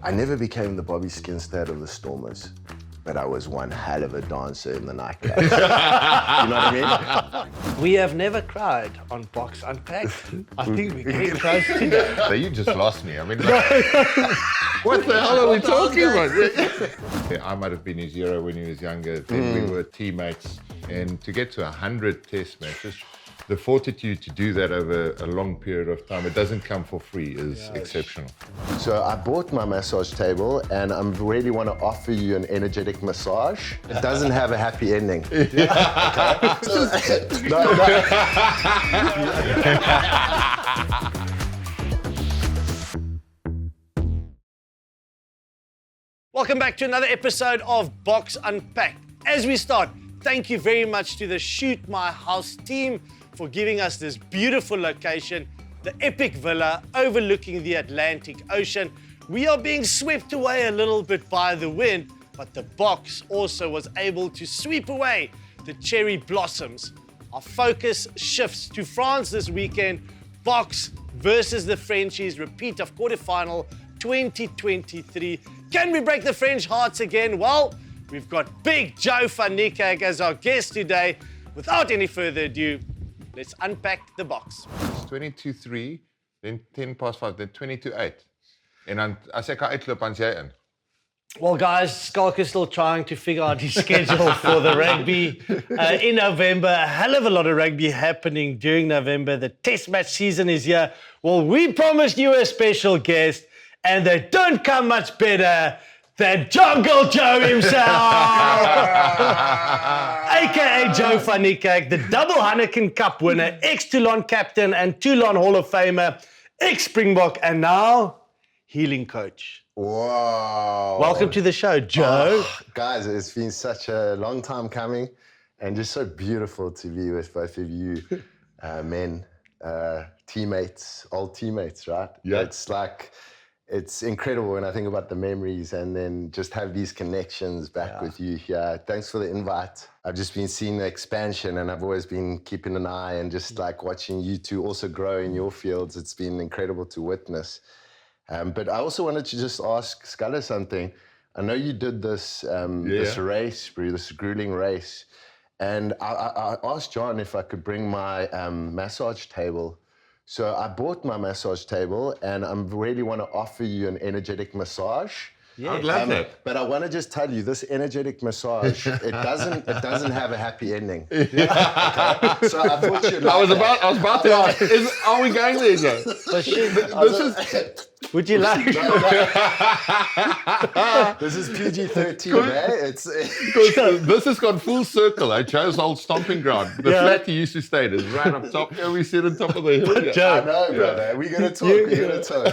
I never became the Bobby Skinstad of the Stormers, but I was one hell of a dancer in the nightclub. You know what I mean? We have never cried on Boks Unpacked. I think we're getting close to that. So you just lost me. I mean, what the hell are we talking about? Yeah, I might have been his hero when he was younger. Then we were teammates. And to get to 100 test matches, the fortitude to do that over a long period of time, it doesn't come for free, is exceptional. So I bought my massage table and I really want to offer you an energetic massage. It doesn't have a happy ending. Welcome back to another episode of Boks Unpacked. As we start, thank you very much to the Shoot My House team for giving us this beautiful location, the epic villa overlooking the Atlantic Ocean. We are being swept away a little bit by the wind, but the Boks also was able to sweep away the cherry blossoms. Our focus shifts to France this weekend. Boks versus the Frenchies, repeat of quarterfinal 2023. Can we break the French hearts again? Well, we've got Big Joe van Niekerk as our guest today. Without any further ado, let's unpack the box. It's 22-3, then 10 past 5, then 22-8. En dan, as ek uitloop, dan jy in. Well, guys, Schalk is still trying to figure out his schedule for the rugby in November. A hell of a lot of rugby happening during November. The test match season is here. Well, we promised you a special guest, and they don't come much better than Jungle Joe himself, aka Joe van Niekerk, the double Hanyani Cup winner, ex-Toulon captain and Toulon Hall of Famer, ex-Springbok, and now healing coach. Wow. Welcome to the show, Joe. Oh, guys, it's been such a long time coming and just so beautiful to be with both of you men, teammates, old teammates, right? Yeah. It's incredible when I think about the memories and then just have these connections back with you here. Thanks for the invite. I've just been seeing the expansion and I've always been keeping an eye and just like watching you two also grow in your fields. It's been incredible to witness. But I also wanted to just ask Schala something. I know you did this this race, this grueling race. And I asked John if I could bring my massage table. So I bought my massage table and I really want to offer you an energetic massage. Yeah, I'd love that. But I want to just tell you, this energetic massage, it doesn't have a happy ending. Okay? So I thought you'd like I was about to ask, are we going there, Joe? Would you like? This is PG-13, eh? This has gone full circle. I chose old stomping ground. The flat he used to stay is right up top. Here we sit on top of the hill. Joe, I know, brother. We're going to talk.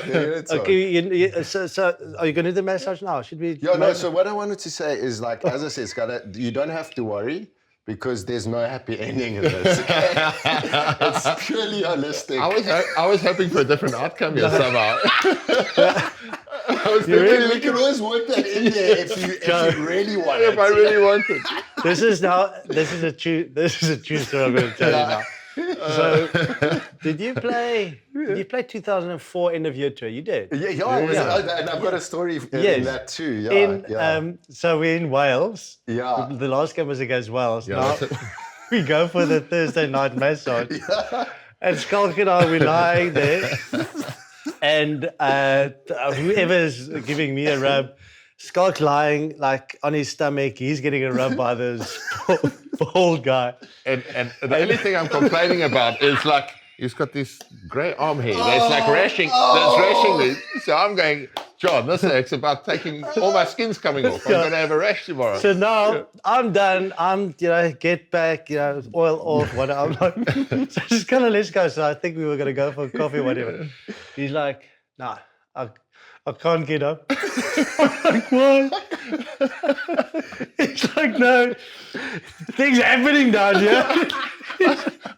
Okay, so are you going to do the massage now? Should we? Yeah, no, so what I wanted to say is, like, as I said, Schala, you don't have to worry because there's no happy ending in this. It's purely holistic. I was hoping for a different outcome here somehow. We can always work that in there if you really want it. If I really want it. This is a true story I'm going to tell you now. So, did you play 2004 end of year tour? You did. Yeah. And I've got a story in that too. So we're in Wales. Yeah. The last game was against Wales. Yeah, now we go for the Thursday night massage. Yeah. And Schalk and I, we're lying there. And whoever's giving me a rub, Schalk lying like on his stomach, he's getting a rub by this bald guy. And the only thing I'm complaining about is like he's got this grey arm hair that's like rashing. That's rashing me. So I'm going, John, this is about taking all my skin's coming off. I'm going to have a rash tomorrow. So now I'm done. I'm get back, oil off. Whatever. I'm like, so just kind of let's go. So I think we were going to go for coffee or whatever. He's like, nah, I can't get up. I'm like, what? It's like, no, things happening down here.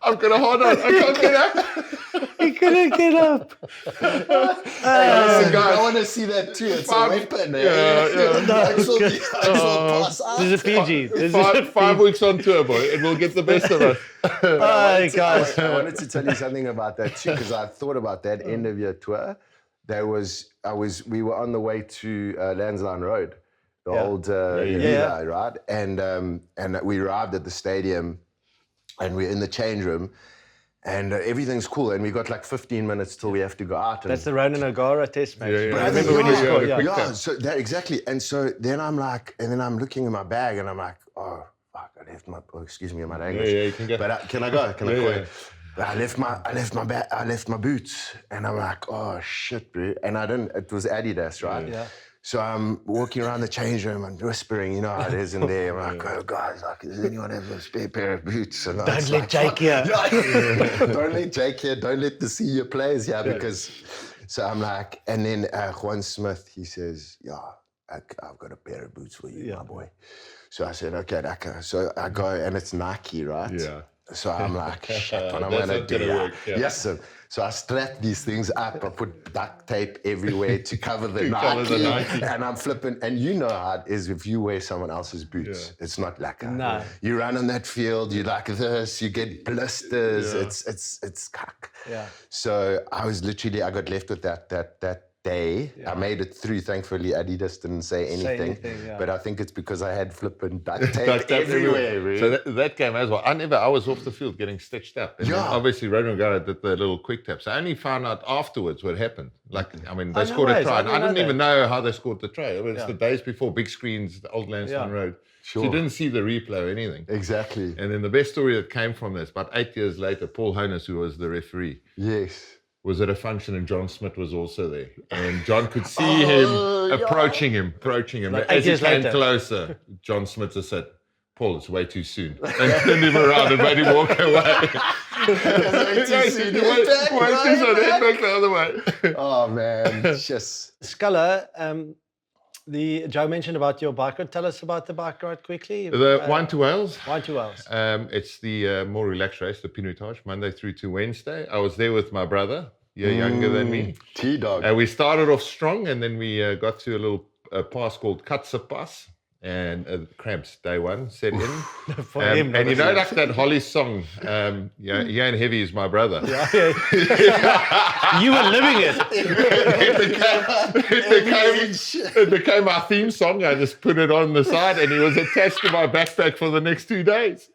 I've got a hard on. I can't get up. He couldn't get up. I want to see that too. It's a weapon. This is a PG. Five weeks on tour, boy. It will get the best of us. Guys. I wanted to tell you something about that too, because I thought about that end of your tour. we were on the way to Lansdowne Road, the old Yeah. right? And we arrived at the stadium, and we're in the change room, and everything's cool. And we got like 15 minutes till we have to go out. And That's the Ronan O'Gara test match. Yeah. I remember when he scored. Yeah, so that exactly. And so then I'm like, and then I'm looking in my bag, and I'm like, oh fuck, I left my. Oh, excuse me, my language. Yeah, you can go. But can I go? Can I Yeah, go? yeah. But I left my boots, and I'm like, oh shit, bro. And I didn't. It was Adidas, right? Yeah. So I'm walking around the change room and whispering, you know how it is in there. I'm like, oh guys, like, does anyone have a spare pair of boots? And Don't let Jake here. Don't let Jake here. Don't let the senior players here because. So I'm like, and then Juan Smith, he says, yeah, I've got a pair of boots for you, my boy. So I said, okay, Daka. So I go, and it's Nike, right? Yeah. So I'm like, shit, what am I going to do? Work, yeah. Yes, sir. So I strap these things up. I put duct tape everywhere to cover the Nike. And I'm flipping. And you know how it is if you wear someone else's boots. Yeah. It's not like No. You run on that field, you like this, you get blisters. Yeah. It's cuck. Yeah. So I got left with that day. Yeah. I made it through. Thankfully, Adidas didn't say anything. But I think it's because I had flipping duct tape everywhere. Really. So that game as well. I was off the field getting stitched up. And then obviously, Ronan O'Gara did the little quick taps. I only found out afterwards what happened. Like, I mean, they scored a try. I didn't even know how they scored the try. It was the days before, big screens, the old Lansdowne Road. Sure. So you didn't see the replay or anything. Exactly. And then the best story that came from this, about 8 years later, Paul Honus, who was the referee, was at a function, and John Smith was also there. And John could see him approaching him. Like as he came later. Closer, John Smith just said, Paul, it's way too soon. And turned him around and made him walk away. Way too soon. Back the other way. Oh, man. It's just... Sculler, Joe mentioned about your bike ride. Tell us about the bike ride quickly. The Wine to Wales. Wine to Wales. It's the more relaxed race, the Pinotage, Monday through to Wednesday. I was there with my brother, younger than me. T-Dog. We started off strong, and then we got to a little pass called Katse Pass, and cramps, day one, set in. For him, and you know, like that Holly song, Jan Heavy is my brother. You were living it. It became our theme song. I just put it on the side, and he was attached to my backpack for the next 2 days.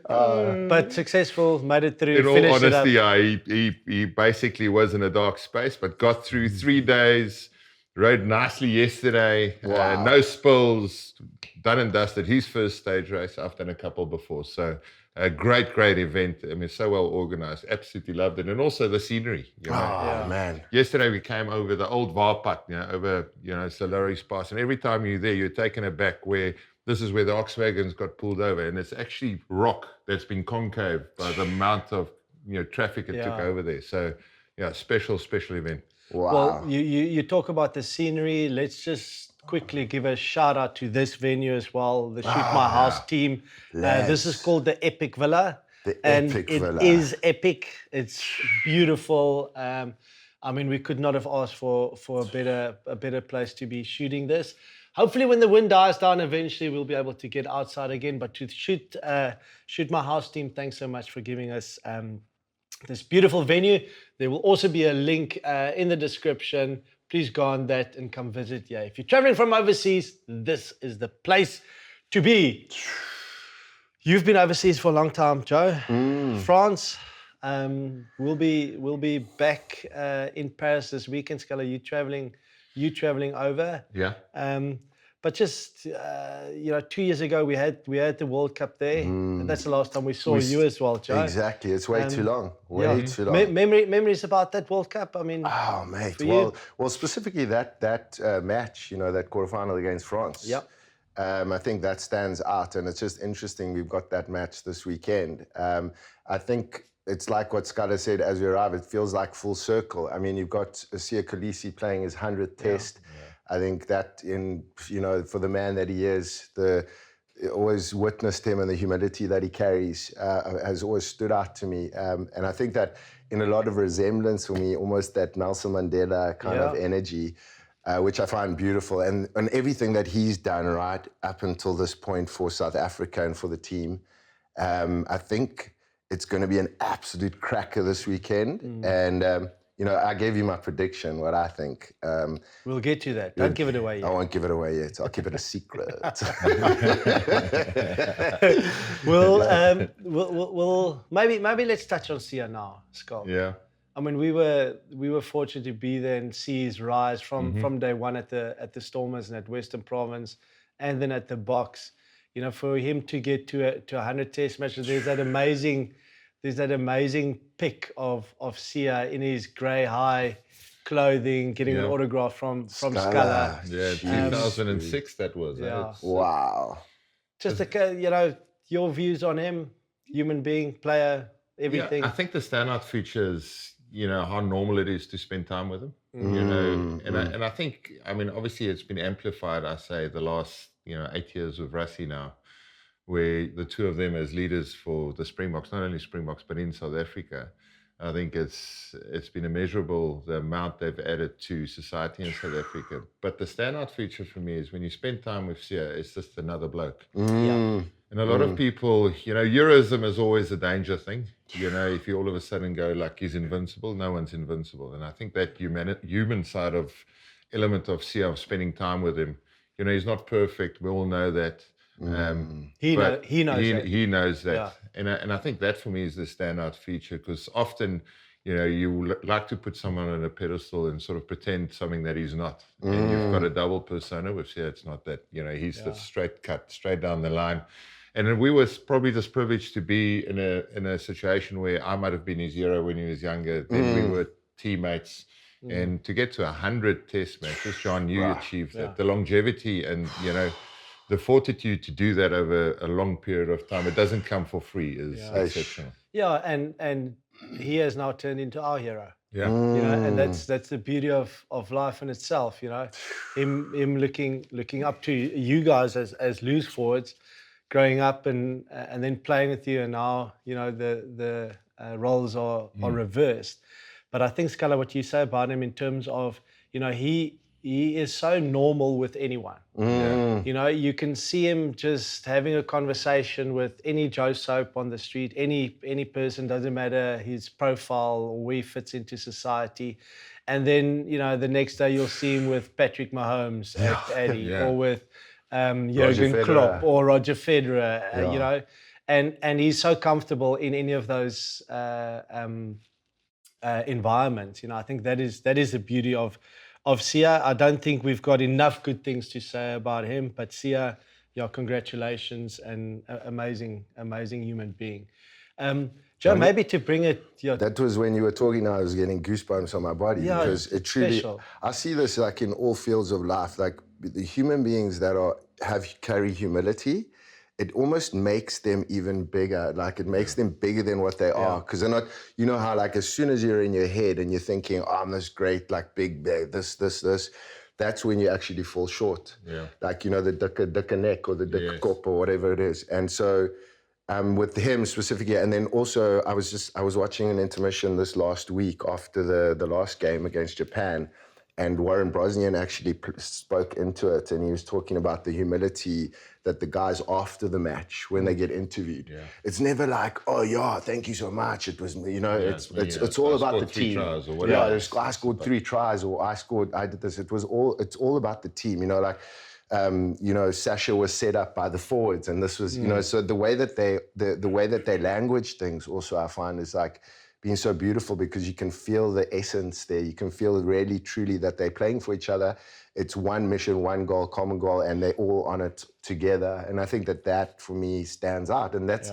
But successful, made it through. In all honesty, he basically was in a dark space, but got through 3 days. Rode nicely yesterday. Wow. No spills. Done and dusted. His first stage race. I've done a couple before. So a great event. I mean, so well organized. Absolutely loved it. And also the scenery. Man. Yesterday we came over the old Varpad, over, Solari's Pass. And every time you're there, you're taken aback where this is where the ox wagons got pulled over. And it's actually rock that's been concave by the amount of, traffic it took over there. So, special event. Wow. Well, you talk about the scenery. Let's just quickly give a shout out to this venue as well, the Shoot My House team. This is called the Epic Villa. It is epic. It's beautiful. I mean, we could not have asked for a better place to be shooting this. Hopefully, when the wind dies down, eventually we'll be able to get outside again. But to Shoot My House team, thanks so much for giving us this beautiful venue. There will also be a link in the description. Please go on that and come visit. If you're traveling from overseas, this is the place to be. You've been overseas for a long time, Joe. France. We'll be back in Paris this weekend. Sculler, you traveling over? Yeah. But just 2 years ago we had the World Cup there, and that's the last time we saw you as well, Joe. Exactly, it's way too long. Way too long. Memories about that World Cup. I mean, oh mate, well, specifically that match, that quarterfinal against France. Yep. I think that stands out, and it's just interesting. We've got that match this weekend. I think it's like what Schala said as we arrive. It feels like full circle. I mean, you've got Kolisi playing his 100th test. I think that for the man that he is, always witnessed him and the humility that he carries has always stood out to me. And I think that in a lot of resemblance for me, almost that Nelson Mandela kind of energy, which I find beautiful. And everything that he's done right up until this point for South Africa and for the team, I think it's going to be an absolute cracker this weekend. And I gave you my prediction, what I think. We'll get to that. Don't give it away I yet. won't give it away yet. I'll keep it a secret. We'll maybe let's touch on Sia now, Schalk. Yeah. I mean, we were fortunate to be there and see his rise from day one at the Stormers and at Western Province, and then at the Boks. For him to get to 100 Test matches, there's that amazing pic of Sia in his grey high clothing, getting an autograph from Scala. Yeah, 2006 that was. Yeah. Wow. Just your views on him, human being, player, everything. Yeah, I think the standout feature is, how normal it is to spend time with him. And I think, obviously it's been amplified, I say, the last, 8 years with Rassie now, where the two of them as leaders for the Springboks, not only Springboks, but in South Africa, I think it's been immeasurable, the amount they've added to society in South Africa. But the standout feature for me is when you spend time with Sia, it's just another bloke. Yeah. And a lot of people, Euroism is always a danger thing. If you all of a sudden go like he's invincible, no one's invincible. And I think that human side of element of Sia, of spending time with him, he's not perfect. We all know that. He knows that. Yeah. And I think that for me is the standout feature, because often, you like to put someone on a pedestal and sort of pretend something that he's not. And you've got a double persona, which it's not that. He's the straight cut, straight down the line. And we were probably just privileged to be in a situation where I might have been his hero when he was younger. Then we were teammates. And to get to 100 Test matches, John, you achieved that. The longevity and, the fortitude to do that over a long period of time, it doesn't come for free, is exceptional. Yeah, and he has now turned into our hero. Yeah. And that's the beauty of life in itself, Him looking up to you guys as loose forwards, growing up and then playing with you, and now, the roles are reversed. But I think, Scala, what you say about him in terms of, he is so normal with anyone. You can see him just having a conversation with any Joe Soap on the street, any person, doesn't matter his profile or where he fits into society. And then, the next day you'll see him with Patrick Mahomes at Addy, or with Jurgen Klopp or Roger Federer, and he's so comfortable in any of those environments. I think that is the beauty of Sia. I don't think we've got enough good things to say about him, but Sia, congratulations, and amazing human being. Joe, maybe to bring it... That was when you were talking, I was getting goosebumps on my body, because it truly... Special. I see this like in all fields of life, like the human beings that carry humility, it almost makes them even bigger. Like it makes them bigger than what they are, because they're not, how like as soon as you're in your head and you're thinking, oh, I'm this great, like big, this, that's when you actually fall short. Yeah. Like, the dikke neck or the dikke kop or whatever it is. And so with him specifically, and then also I was watching an intermission this last week after the last game against Japan, and Warren Brosnan actually spoke into it, and he was talking about the humility that the guys after the match, when they get interviewed, it's never like, oh yeah, thank you so much. It was, it's all about the team. This guy scored 3 tries, or I did this. It's all about the team. Sacha was set up by the forwards, and this was, so the way that they language things also, I find, is like being so beautiful, because you can feel the essence there. You can feel really, truly that they're playing for each other. It's one mission, one goal, common goal, and they're all on it together. And I think that for me stands out. And that's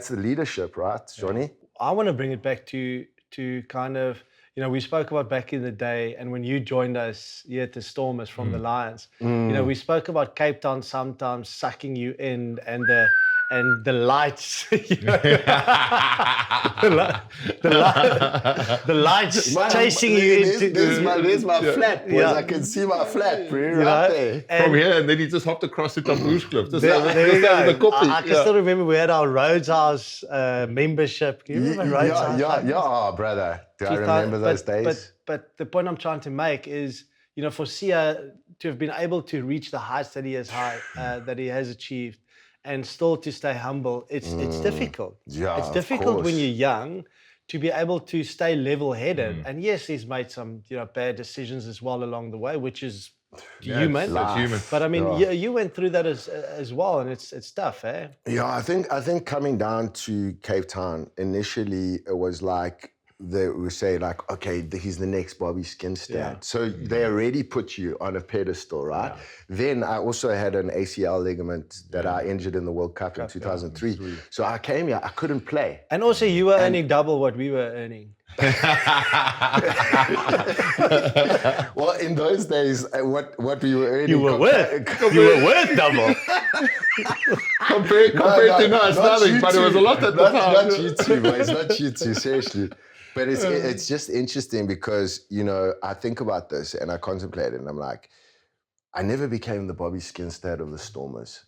the leadership, right, Johnny? I want to bring it back to kind of, we spoke about back in the day, and when you joined us here at the Stormers from the Lions, we spoke about Cape Town sometimes sucking you in, and the lights, the lights chasing you into... There's my flat, boys. I can see my flat, right there. From here, and then he just hopped across it on Bushcliff. There you go. I can still remember we had our Rhodes House membership. Can you remember Rhodes House? Yeah, brother. Do I remember those days? But the point I'm trying to make is, for Sia to have been able to reach the heights that he has achieved, and still to stay humble, it's difficult. Yeah, it's difficult when you're young to be able to stay level-headed. And yes, he's made some bad decisions as well along the way, which is human. It's human. But I mean, you went through that as well, and it's tough, eh? Yeah, I think coming down to Cape Town initially, it was like they would say like, okay, he's the next Bobby Skinstad. So they already put you on a pedestal, right? Yeah. Then I also had an ACL ligament that I injured in the World Cup in 2003. So I came here, I couldn't play. And also you were earning double what we were earning. Well, in those days, what we were earning... You were worth double. compared to now, it's nothing, but it was a lot at the time. Not you two, boys, not you two, seriously. But it's just interesting because, I think about this and I contemplate it and I'm like, I never became the Bobby Skinstad of the Stormers,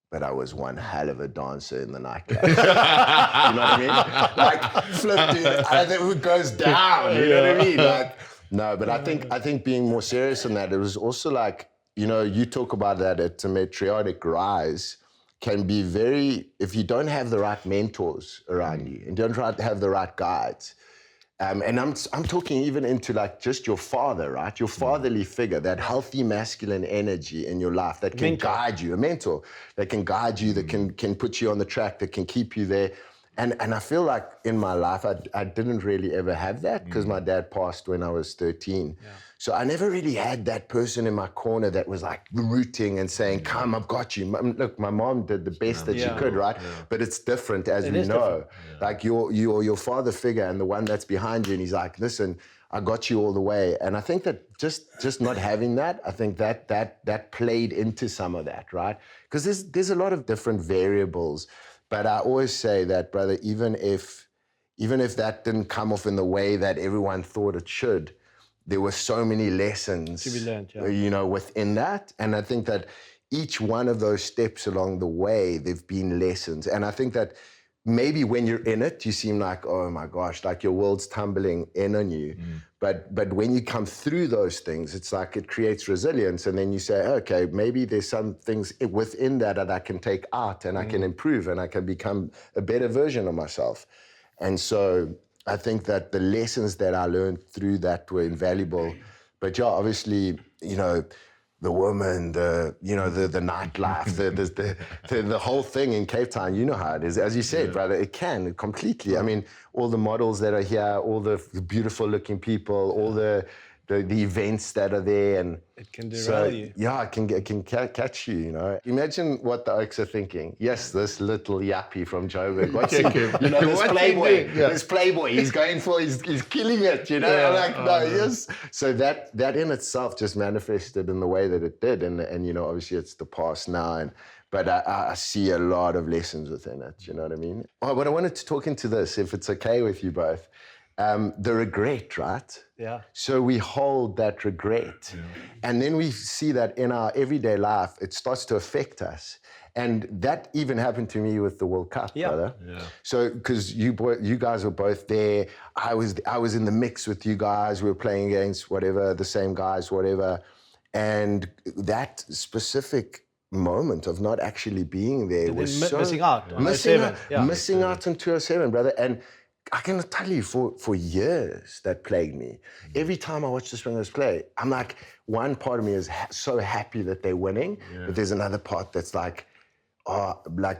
but I was one hell of a dancer in the nightclub. You know what I mean? Like, flip, dude, it goes down, you know what I mean? Like, no, but I think being more serious than that, it was also like, you talk about that at a meteoric rise can be very, if you don't have the right mentors around you and don't have the right guides, and I'm talking even into like just your father, right? Your fatherly figure, that healthy masculine energy in your life that can guide you, a mentor that can guide you, that can put you on the track, that can keep you there. And I feel like in my life, I didn't really ever have that because my dad passed when I was 13. Yeah. So I never really had that person in my corner that was like rooting and saying, come, I've got you. Look, my mom did the best that she could, right? Yeah. But it's different as we know. Yeah. Like your father figure and the one that's behind you and he's like, listen, I got you all the way. And I think that just not having that, I think that played into some of that, right? Because there's a lot of different variables. But I always say that, brother, even if that didn't come off in the way that everyone thought it should, there were so many lessons to be learned, within that. And I think that each one of those steps along the way, there've been lessons. And I think that maybe when you're in it, you seem like, oh my gosh, like your world's tumbling in on you. But when you come through those things, it's like it creates resilience. And then you say, okay, maybe there's some things within that I can take out and I can improve and I can become a better version of myself. And so I think that the lessons that I learned through that were invaluable. But yeah, obviously, the woman, the nightlife, the whole thing in Cape Town, you know how it is. As you said, brother, it can completely. I mean, all the models that are here, all the beautiful looking people, all the events that are there, and it can derail you. Yeah, it can catch you. Imagine what the Oaks are thinking. Yes, this little yappy from Joburg. What's he? This playboy. This playboy. He's going for. He's killing it. I'm like, no, yes. So that in itself just manifested in the way that it did, and obviously it's the past now, but I see a lot of lessons within it. You know what I mean? Oh, but I wanted to talk into this, if it's okay with you both. The regret, right? Yeah. So we hold that regret. Yeah. And then we see that in our everyday life, it starts to affect us. And that even happened to me with the World Cup, brother. Yeah. So, because you guys were both there. I was in the mix with you guys. We were playing against the same guys, whatever. And that specific moment of not actually being there was missing out. Missing out on 207, brother. And I can tell you, for years, that plagued me. Every time I watch the Springboks play, I'm like, one part of me is so happy that they're winning, but there's another part that's like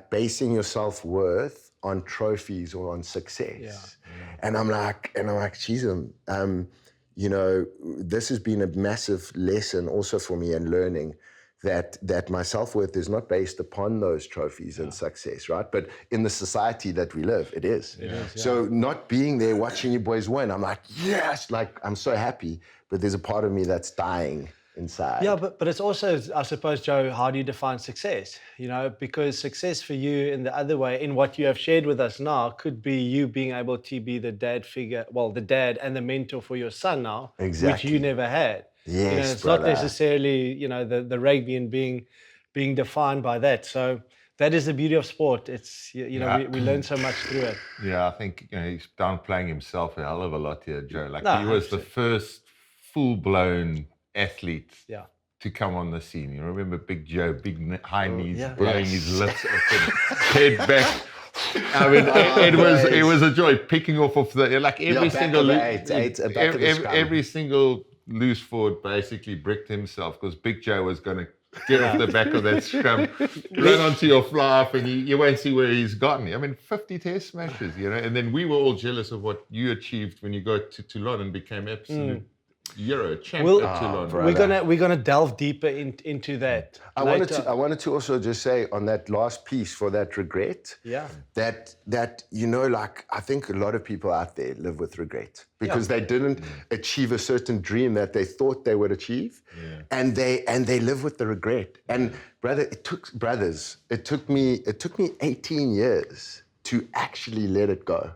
basing your self-worth on trophies or on success. Yeah. And I'm like, Jesus, this has been a massive lesson also for me in learning that my self-worth is not based upon those trophies and success, right? But in the society that we live, it is. So not being there, watching you boys win, I'm like, yes, like I'm so happy, but there's a part of me that's dying inside. Yeah, but it's also, I suppose, Joe, how do you define success? Because success for you in the other way, in what you have shared with us now, could be you being able to be the dad figure, the dad and the mentor for your son now, which you never had. Yes, it's not necessarily, the rugby and being defined by that. So that is the beauty of sport. It's, we learn so much through it. Yeah, I think, he's downplaying himself a hell of a lot here, Joe. He was 100%. The first full-blown athlete to come on the scene. You remember Big Joe, big high knees, blowing his lips open, head back. I mean, it was a joy picking off of the like every single every single loose forward basically bricked himself because Big Joe was going to get off the back of that scrum, run onto your fly off, and you won't see where he's gotten. I mean, 50 test smashes, you know. And then we were all jealous of what you achieved when you got to Toulon and became absolute Euro champ at Toulon. We're gonna delve deeper into that. I wanted to also just say on that last piece for that regret. Yeah. That you know, like I think a lot of people out there live with regret because they didn't achieve a certain dream that they thought they would achieve, and they live with the regret. And it took me 18 years to actually let it go.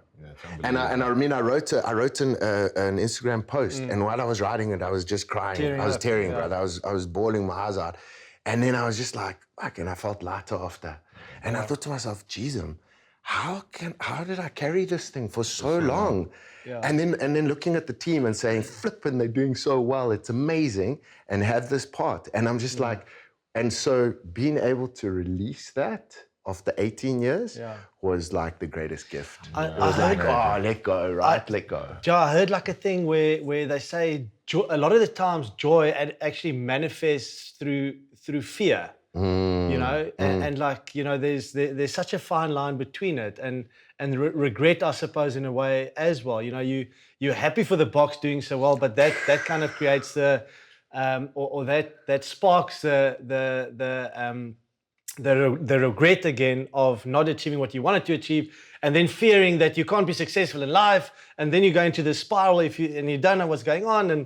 And I mean, I wrote an Instagram post, and while I was writing it, I was just crying. I was tearing, brother. I was bawling my eyes out, and then I was just like, fuck, and I felt lighter after. And I thought to myself, Jesus, how did I carry this thing for so long? Yeah. And then looking at the team and saying, flipping, they're doing so well. It's amazing, and have this part. And I'm just like, and so being able to release that after 18 years was like the greatest gift. It was like, let go, right? Let go. Joe, I heard like a thing where they say a lot of the times joy actually manifests through fear. You know, and like, you know, there's such a fine line between it and regret, I suppose, in a way as well. You know, you're happy for the Boks doing so well, but that kind of creates the or that sparks the regret again of not achieving what you wanted to achieve, and then fearing that you can't be successful in life, and then you go into this spiral and you don't know what's going on, and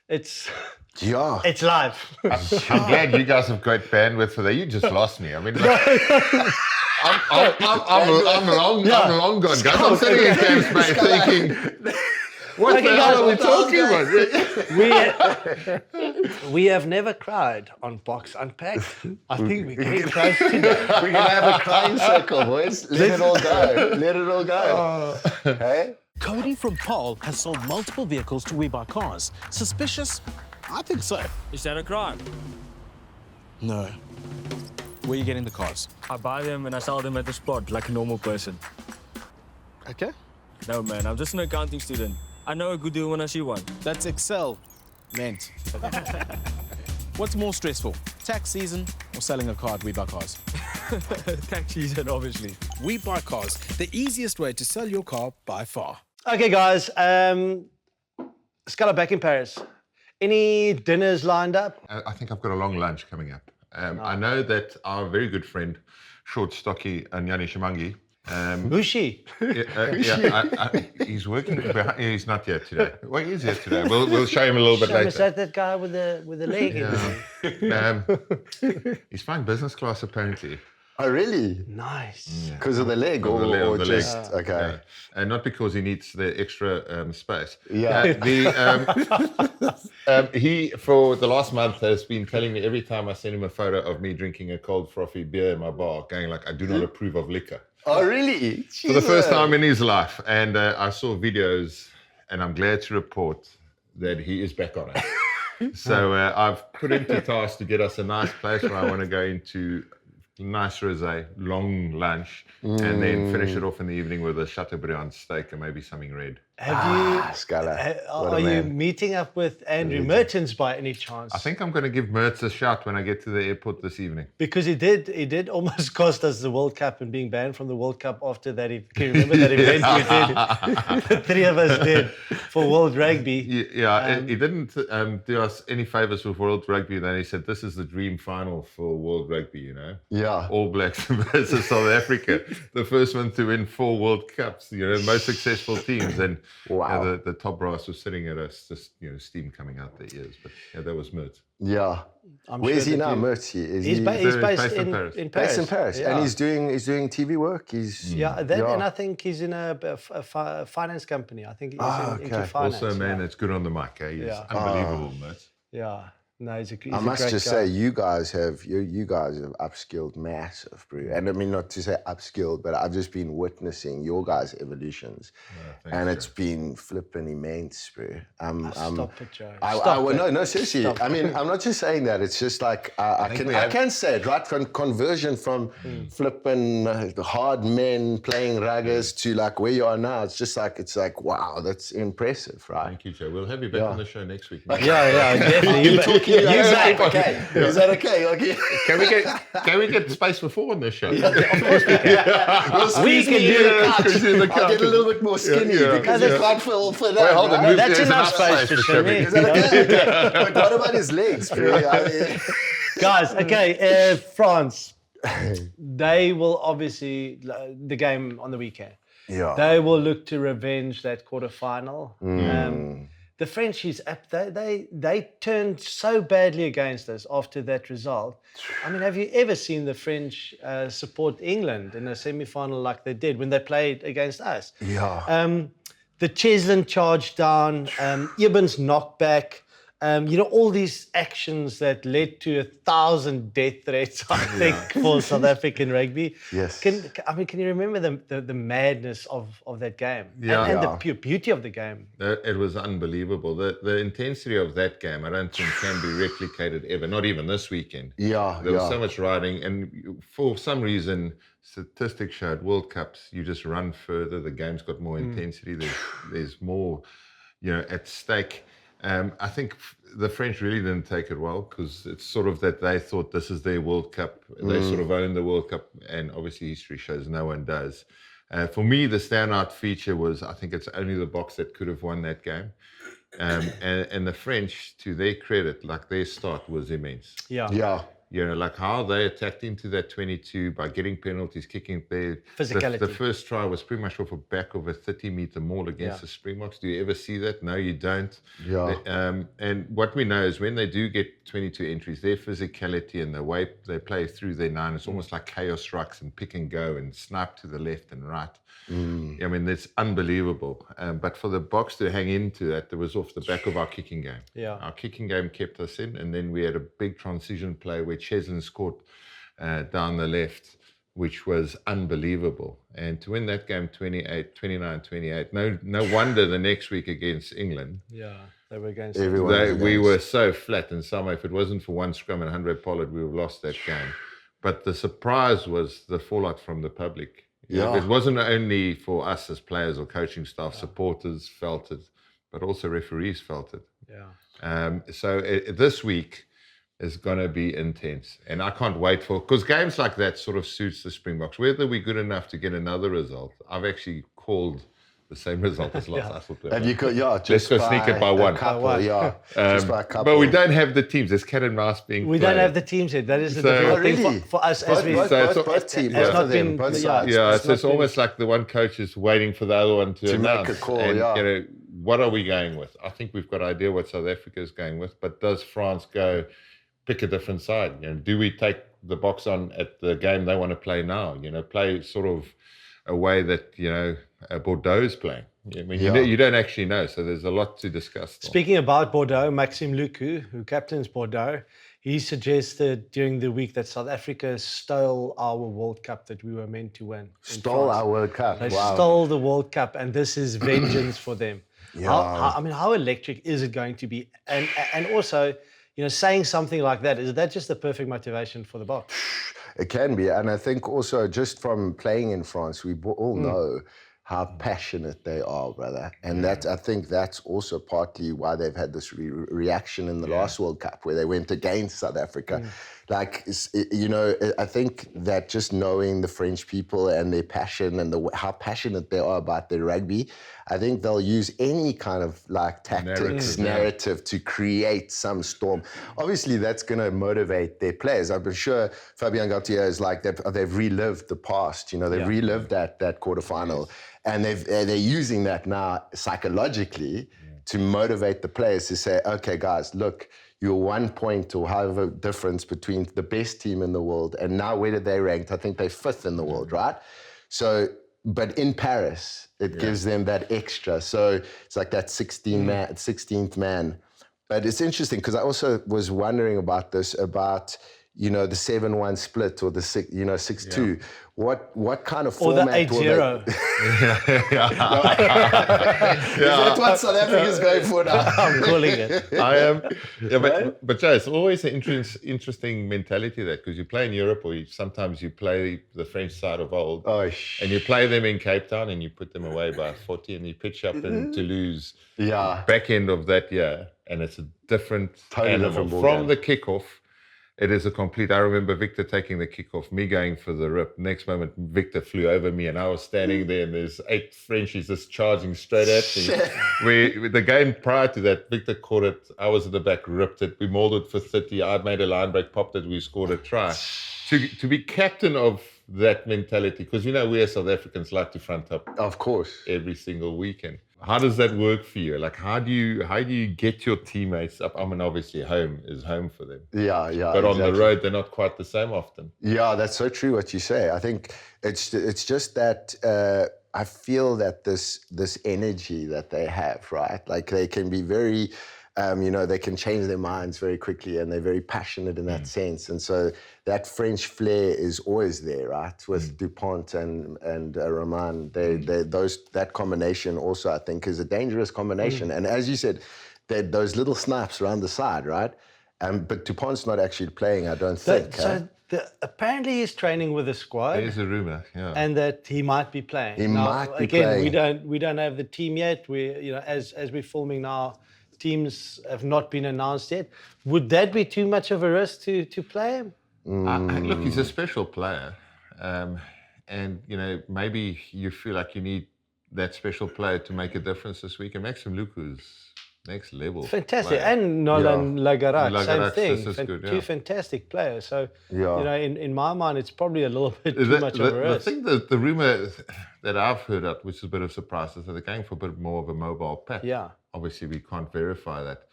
it's life. I'm glad you guys have great bandwidth for that. You just lost me. I mean, I'm long gone, guys. I'm sitting in camp space thinking, what the hell are we talking about? We have never cried on Boks Unpacked. I think we're getting close to that. We're going to have a crying circle, boys. Let it all go. Let it all go. Hey? Cody from Paul has sold multiple vehicles to We Buy Cars. Suspicious? I think so. Is that a crime? No. Where are you getting the cars? I buy them and I sell them at the spot like a normal person. Okay. No, man, I'm just an accounting student. I know a good deal when I see one. That's Excel meant. What's more stressful, tax season or selling a car at We Buy Cars? Tax season, obviously. We Buy Cars, the easiest way to sell your car by far. Okay, guys. Schalk back in Paris. Any dinners lined up? I think I've got a long lunch coming up. I know that our very good friend, short, stocky Hanyani Shimange. Bushi. He's working behind. He's not here today. Well, he is here today. We'll show him a little bit later. Is that guy with the leg? He's flying business class apparently. Oh, really? Nice. Because of the leg, or just okay. Yeah. And not because he needs the extra space. Yeah. He, for the last month, has been telling me every time I send him a photo of me drinking a cold frothy beer in my bar, going like, I do not approve of liquor. Oh, really? For the first time in his life. And I saw videos, and I'm glad to report that he is back on it. So I've put him to task to get us a nice place where I want to go into nice rosé, long lunch, and then finish it off in the evening with a Chateaubriand steak and maybe something red. Are you meeting up with Andrew Mertens by any chance? I think I'm going to give Mertz a shot when I get to the airport this evening. Because he did almost cost us the World Cup and being banned from the World Cup after that. Can you remember that event we did? The three of us did for World Rugby. He didn't do us any favours with World Rugby. Then he said, this is the dream final for World Rugby, you know? Yeah. All Blacks versus South Africa. The first one to win 4 World Cups, you know, most successful teams. And wow. The top brass was sitting at us, just, you know, steam coming out their ears. But yeah, that was Mertz. Yeah. Where's he now, Mertz? He's based in Paris. Based in Paris. Yeah. And he's doing TV work. And I think he's in a finance company. I think he's into finance. Also a man that's good on the mic. He's unbelievable, Mertz. Yeah. No, he's a I must great just guy. say, you guys have upskilled massive, bro. And I mean, not to say upskilled, but I've just been witnessing your guys' evolutions, and it's been flipping immense, bro. Stop it, Joe. No, seriously. Stop. I mean, I'm not just saying that. It's just like I can say it, right? Conversion from flipping hard men playing ruggers to like where you are now. It's like wow, that's impressive, right? Thank you, Joe. We'll have you back on the show next week. Yeah, definitely. You're talking. Okay. Is that okay? Okay. Can we get space for 4 on this show? We can do it. I'll get a little bit more skinny because I can't fill for that. Wait, hold on. right? That's enough space for Shimmy. Is that okay? But what about his legs, bro? Guys, okay, France, they will obviously, the game on the weekend, they will look to revenge that quarterfinal. The Frenchies, they turned so badly against us after that result. I mean, have you ever seen the French support England in a semi-final like they did when they played against us? Yeah. The Cheslin charge down, Ibben's knockback, all these actions that led to 1,000 death threats, I think, for South African rugby. Yes. Can you remember the madness of that game? And the pure beauty of the game? It was unbelievable. The intensity of that game, I don't think can be replicated ever, not even this weekend. Yeah. There was so much riding, and for some reason, statistics showed World Cups, you just run further, the game's got more intensity, there's more, at stake. I think the French really didn't take it well because it's sort of that they thought this is their World Cup. They sort of owned the World Cup, and obviously history shows no one does. For me, the standout feature was I think it's only the Boks that could have won that game. And the French, to their credit, like their start was immense. Yeah. Like how they attacked into that 22 by getting penalties, kicking there. Physicality. The first try was pretty much off the back of a 30-meter maul against the Springboks. Do you ever see that? No, you don't. Yeah. And what we know is when they do get 22 entries, their physicality and the way they play through their 9, it's almost like chaos rucks and pick and go and snipe to the left and right. I mean, it's unbelievable. But for the Boks to hang into that, it was off the back of our kicking game. Yeah. Our kicking game kept us in, and then we had a big transition play where Cheslin scored down the left, which was unbelievable. And to win that game 29-28, no wonder the next week against England. Yeah, they were against Everyone. We were so flat in summer. If it wasn't for one scrum and 100 Pollard, we would have lost that game. But the surprise was the fallout from the public. It wasn't only for us as players or coaching staff, supporters felt it, but also referees felt it. So this week is going to be intense. And I can't wait because games like that sort of suits the Springboks. Whether we're good enough to get another result, I've actually called the same result as last. I thought Have you got, let's go sneak it by one. Just by a couple. But we don't have the teams. There's cat and mouse being We played. don't have the teams yet. That is the So- difficult thing really? for us Both has teams, both not of them, been- both yeah, sides. It's almost like the one coach is waiting for the other one to announce. make a call, And, what are we going with? I think we've got an idea what South Africa is going with, but does France go pick a different side? Do we take the Boks on at the game they want to play now? Play sort of a way that, Bordeaux is playing. I mean, you don't actually know, so there's a lot to discuss. Speaking about Bordeaux, Maxime Lucu, who captains Bordeaux, he suggested during the week that South Africa stole our World Cup that we were meant to win. Stole our World Cup. They Wow. stole the World Cup, and this is vengeance for them. How electric is it going to be? And also, saying something like that, is that just the perfect motivation for the Boks? It can be. And I think also just from playing in France, we all know how passionate they are, brother. And I think that's also partly why they've had this reaction in the last World Cup where they went against South Africa. I think that just knowing the French people and their passion and how passionate they are about their rugby, I think they'll use any kind of tactics, narrative to create some storm. Obviously, that's going to motivate their players. I'm sure Fabien Galtier is like they've relived the past. They've relived that quarterfinal, and they're using that now psychologically to motivate the players to say, okay, guys, look. You're 1 point or however difference between the best team in the world. And now where did they rank? I think they're 5th in the world, right? So, but in Paris, it gives them that extra. So it's like that 16th man But it's interesting because I also was wondering about this, about, the 7-1 split or the 6-2. What kind of Or the format? 8-0. Is that what South Africa's going for now? I'm calling it. I am. But Joe, it's always an interesting mentality that, because you play in Europe, or sometimes you play the French side of old, and you play them in Cape Town and you put them away by 40, and you pitch up in Toulouse back end of that year, and it's a different animal. From the kickoff, it is a complete. I remember Victor taking the kickoff, me going for the rip. Next moment, Victor flew over me, and I was standing there, and there's 8 Frenchies just charging straight at me. The game prior to that, Victor caught it. I was at the back, ripped it. We mauled it for 30. I made a line break, popped it. We scored a try. To be captain of that mentality, because we as South Africans like to front up, of course, every single weekend. How does that work for you? Like, how do you get your teammates up? I mean, obviously, home is home for them. Yeah. But on the road, they're not quite the same often. Yeah, that's so true what you say. I think it's just that I feel that this energy that they have, right? Like, they can be very, they can change their minds very quickly, and they're very passionate in that sense. And so that French flair is always there, right? With Dupont and Roman, that combination also, I think, is a dangerous combination. And as you said, those little snaps around the side, right? But Dupont's not actually playing, I don't think. Apparently he's training with the squad. There's a rumor, and that he might be playing. He might be playing. We don't have the team yet. We, as we're filming now, teams have not been announced yet. Would that be too much of a risk to play him? Look, he's a special player, and maybe you feel like you need that special player to make a difference this week. And Maxime Luku's next level. Fantastic, and Nolan Lagarac, same thing. This is good, Two fantastic players. So in my mind, it's probably a little bit too much of a risk. I think the rumor that I've heard of, which is a bit of a surprise, is that they're going for a bit more of a mobile pack. Yeah. Obviously, we can't verify that.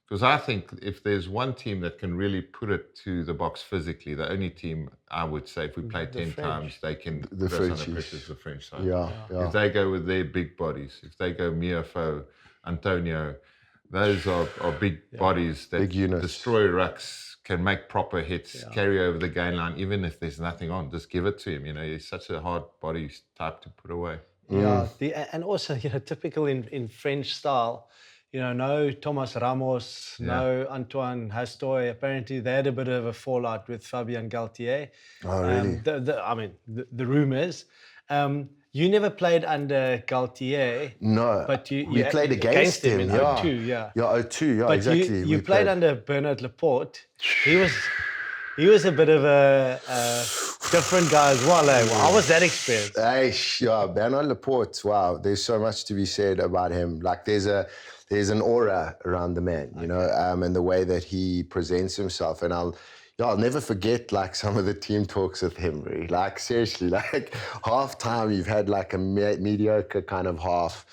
Because I think if there's one team that can really put it to the box physically, the only team I would say, if we play 10 times, they can put us under pressure is the French side. Yeah. If they go with their big bodies, if they go Miafo, Antonio, those are big bodies that destroy rucks, can make proper hits, carry over the gain line, even if there's nothing on, just give it to him. He's such a hard body type to put away. Yeah, and also, typical in French style, no Thomas Ramos, no Antoine Hastoy. Apparently, they had a bit of a fallout with Fabien Galtier. Oh, really? The rumours. You never played under Galtier. No, but we played against him in 02, yeah. Yeah, 02, but exactly. You played under Bernard Laporte. He was a bit of a different guy as well. How was that experience? Bernard Laporte, wow, there's so much to be said about him. Like, there's an aura around the man, and the way that he presents himself. And I'll never forget, like, some of the team talks with him, really. Like, seriously, like, half time you've had like a mediocre kind of half.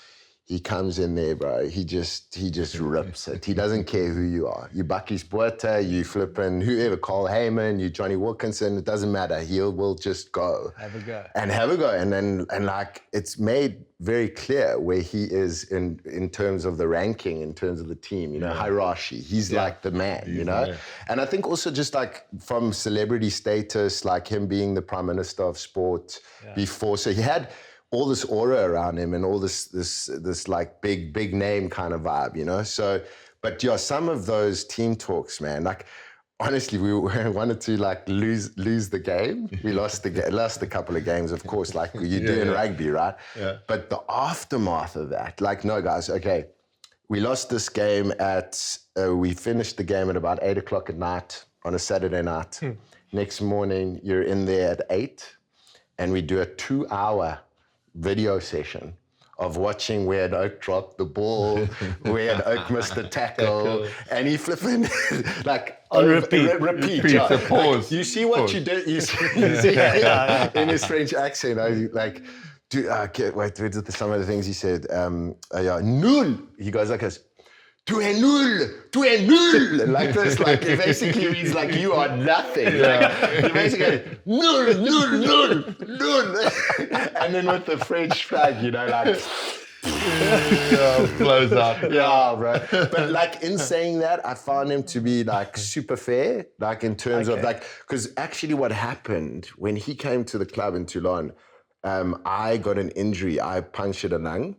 He comes in there, bro. He just rips it. He doesn't care who you are. You Bucky's Buerta, you flipping whoever, Cole Heyman, you Johnny Wilkinson. It doesn't matter. Will just go. Have a go. And like, it's made very clear where he is in terms of the ranking, in terms of the team. Hierarchy. He's like the man. And I think also just like from celebrity status, like him being the Prime Minister of Sport before, so he had all this aura around him and all this like big name kind of vibe, So, but some of those team talks, man, like, honestly, we wanted to like lose the game. We lost a couple of games, of course, like you do in rugby, right? Yeah. But the aftermath of that, like, no, guys, okay, we lost this game we finished the game at about 8 o'clock at night on a Saturday night. Next morning, you're in there at 8, and we do a 2-hour video session of watching where Oak dropped the ball, where Oak missed the tackle, and he flipping like on repeat. A pause. You see what you did? You see in his French accent. Wait, some of the things he said. Nul. He goes like this. Tu es nul, and like this, like it basically means like you are nothing. Like, he basically nul, and then with the French flag, like Close out. Yeah, bro. But like in saying that, I found him to be like super fair, like in terms of like, because actually what happened when he came to the club in Toulon, I got an injury. I punctured a lung.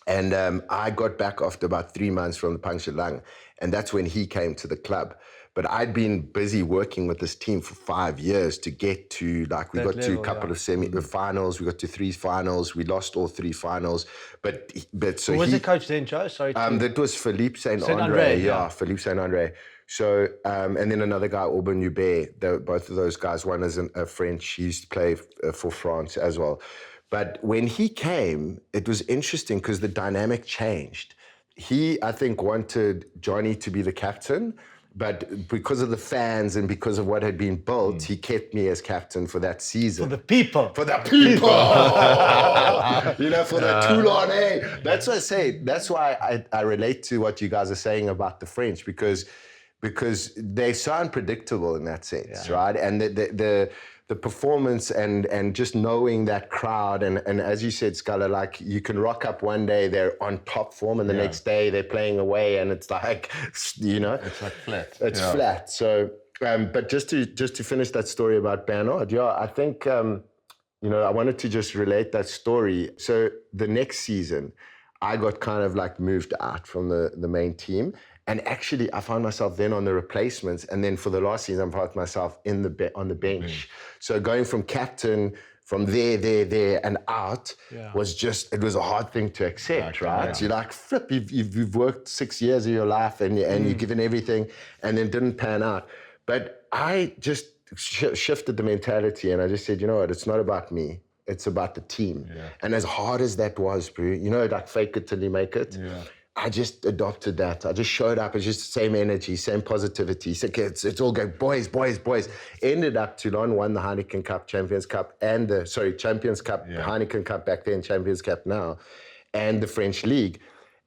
And I got back after about 3 months from the punctured lung. And that's when he came to the club. But I'd been busy working with this team for 5 years to get to, like, we got to a couple of semi-finals, we got to 3 finals, we lost all 3 finals. But so who was the coach then, Joe? Sorry. That was Philippe Saint-Andre. Yeah, Philippe Saint-Andre. So, and then another guy, Aubin Hubert. Both of those guys, one is a French, he used to play for France as well. But when he came, it was interesting because the dynamic changed. He, I think, wanted Johnny to be the captain, but because of the fans and because of what had been built, he kept me as captain for that season. For the people. For the people. You know, for the Toulon, eh? That's what I say. That's why I relate to what you guys are saying about the French, because they're so unpredictable in that sense, right? And the performance and just knowing that crowd and as you said, Scala, like you can rock up one day, they're on top form, and the next day they're playing away, and it's like, you know, it's like flat. It's flat. So, but just to finish that story about Bernard, I think you know, I wanted to just relate that story. So the next season, I got kind of like moved out from the main team. And actually, I found myself then on the replacements. And then for the last season, I found myself on the bench. So going from captain, from there, and out was just, it was a hard thing to accept, right? Yeah. You're like, flip, you've worked 6 years of your life and you've given everything and then didn't pan out. But I just shifted the mentality and I just said, you know what, it's not about me. It's about the team. Yeah. And as hard as that was, bro, you know, like fake it till you make it. Yeah. I just adopted that. I just showed up. It's just the same energy, same positivity. So it's all good. Boys. Ended up Toulon, won the Heineken Cup, Champions Cup, and Champions Cup, Heineken Cup back then, Champions Cup now, and the French League.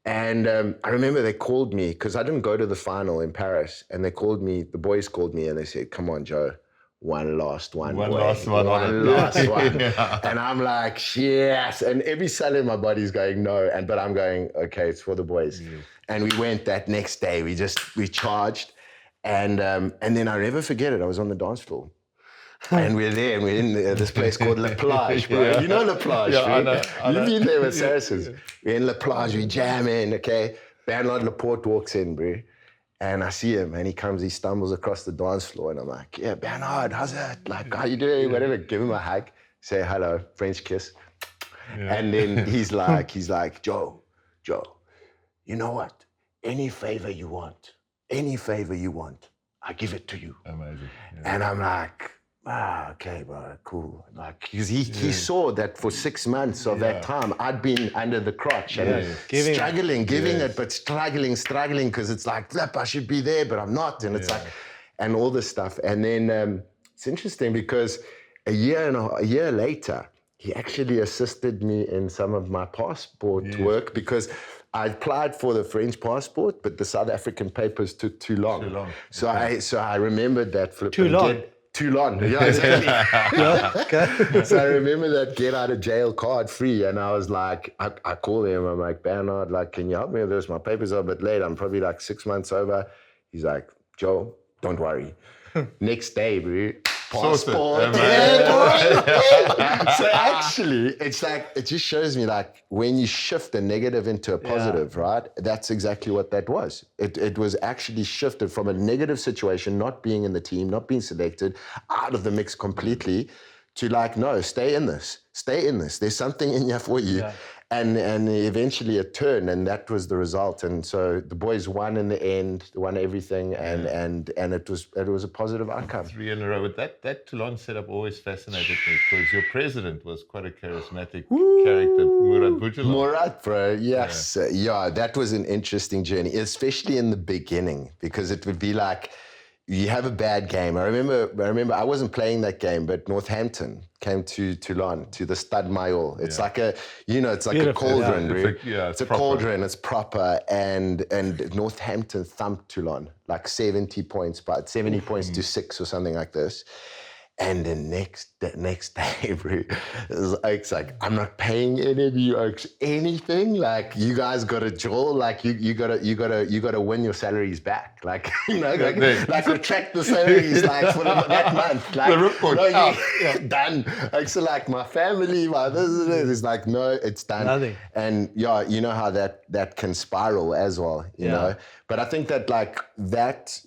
And I remember they called me, because I didn't go to the final in Paris, and they called me, the boys called me, and they said, come on, Joe. One last one. One last one. Yeah. And I'm like, yes. And every cell in my body's going, no. But I'm going, okay, it's for the boys. Yeah. And we went that next day. We charged. And then I never forget it. I was on the dance floor. And we're there, and we're in this place called La Plage, bro. You know La Plage, I know. You've been there with Saracens. We're in La Plage, we jamming, okay? Bernard Laporte walks in, bro. And I see him, and he stumbles across the dance floor, and I'm like, yeah, Bernard, how's it? Like, how you doing? Whatever, give him a hug, say hello, French kiss. Yeah. And then he's like, Joe, you know what? Any favor you want, I give it to you. Amazing. Yeah. And I'm like, okay, bro, cool. Like, because he saw that for 6 months of that time, I'd been under the crotch and struggling, giving it, but struggling, because it's like, flip, I should be there, but I'm not. And it's like, and all this stuff. And then it's interesting because a year later, he actually assisted me in some of my passport work because I applied for the French passport, but the South African papers took too long. So I remembered that Toulon, yeah, exactly. So I remember that get out of jail card free, and I was like, I called him, I'm like, Bernard, like, can you help me with this? My papers are a bit late, I'm probably like 6 months over. He's like, Joe, don't worry. Next day, bro, passport. So actually, it's like, it just shows me like when you shift a negative into a positive, right? That's exactly what that was. It was actually shifted from a negative situation, not being in the team, not being selected, out of the mix completely, to like, no, stay in this. There's something in here for you. Yeah. And eventually it turned, and that was the result. And so the boys won in the end, won everything, and it was a positive outcome. 3 in a row. But that Toulon setup always fascinated me because your president was quite a charismatic character, Murat Boudjelal. Murat, bro, yes. Yeah, that was an interesting journey, especially in the beginning, because it would be like, you have a bad game. I remember I wasn't playing that game, but Northampton came to Toulon, to the Stade Maillot. It's like a cauldron, it's a cauldron, it's proper, and Northampton thumped Toulon, like 70 points to 6 or something like this. And the next day, bro, it's like, I'm not paying any of you oaks anything. Like, you guys got a jaw. Like, you gotta win your salaries back. Like, like retract the salaries like for that month. Like, The report done. Like, so like my family, it's like, no, it's done. Nothing. And yeah, you know how that can spiral as well. You know, but I think that like that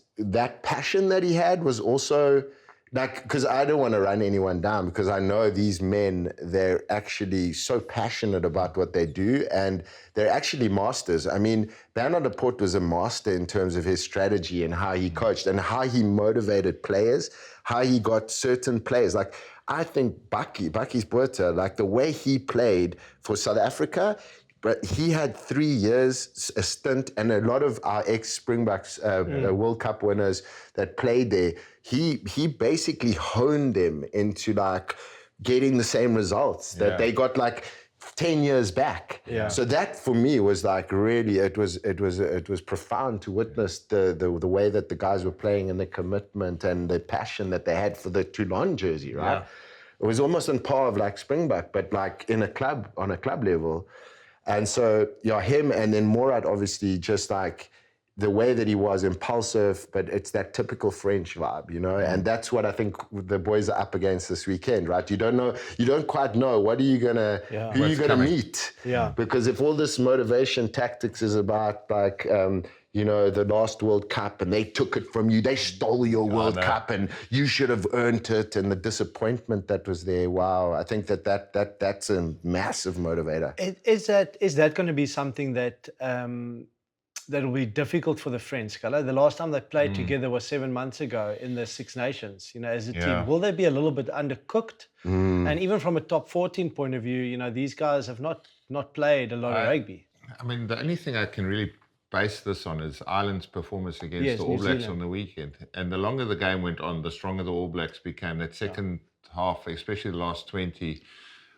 passion that he had was also. Like, because I don't want to run anyone down, because I know these men, they're actually so passionate about what they do, and they're actually masters. I mean, Bernard Laporte was a master in terms of his strategy and how he coached and how he motivated players, how he got certain players. Like, I think Bakkies Botha, like the way he played for South Africa, but he had 3 years, a stint, and a lot of our ex-Springboks World Cup winners that played there, he basically honed them into like getting the same results that they got like 10 years back. Yeah. So that for me was like really, it was profound to witness the way that the guys were playing and the commitment and the passion that they had for the Toulon jersey, right? Yeah. It was almost on par of like Springbok, but like on a club level. And so, yeah, him and then Morad, obviously, just like the way that he was impulsive, but it's that typical French vibe, you know? And that's what I think the boys are up against this weekend, right? You don't quite know who are you gonna meet? Yeah. Because if all this motivation tactics is about like, the last World Cup and they took it from you, they stole your World Cup and you should have earned it, and the disappointment that was there, wow, I think that's a massive motivator. Is that going to be something that that will be difficult for the French, Carlo? The last time they played together was 7 months ago in the Six Nations, as a team. Will they be a little bit undercooked? And even from a top 14 point of view, these guys have not played a lot of rugby. I mean, the only thing I can really base this on is Ireland's performance against the All Blacks on the weekend. And the longer the game went on, the stronger the All Blacks became. That second half, especially the last 20,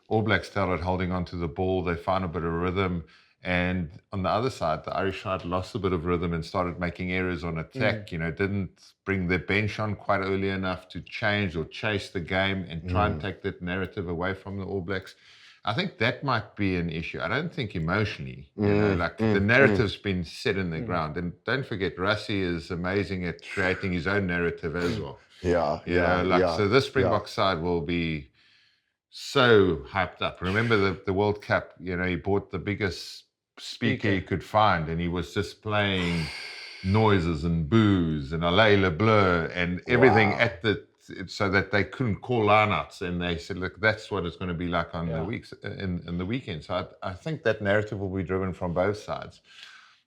All Blacks started holding on to the ball. They found a bit of rhythm. And on the other side, the Irish side lost a bit of rhythm and started making errors on attack. Didn't bring their bench on quite early enough to change or chase the game and try and take that narrative away from the All Blacks. I think that might be an issue. I don't think emotionally, the narrative's been set in the ground. And don't forget, Rassie is amazing at creating his own narrative as well. So this Springbok side will be so hyped up. Remember the World Cup, he bought the biggest speaker he could find, and he was just playing noises and boos and Allez le Bleu and everything so that they couldn't call lineouts, and they said, look, that's what it's going to be like on the weeks in the weekend. So I think that narrative will be driven from both sides.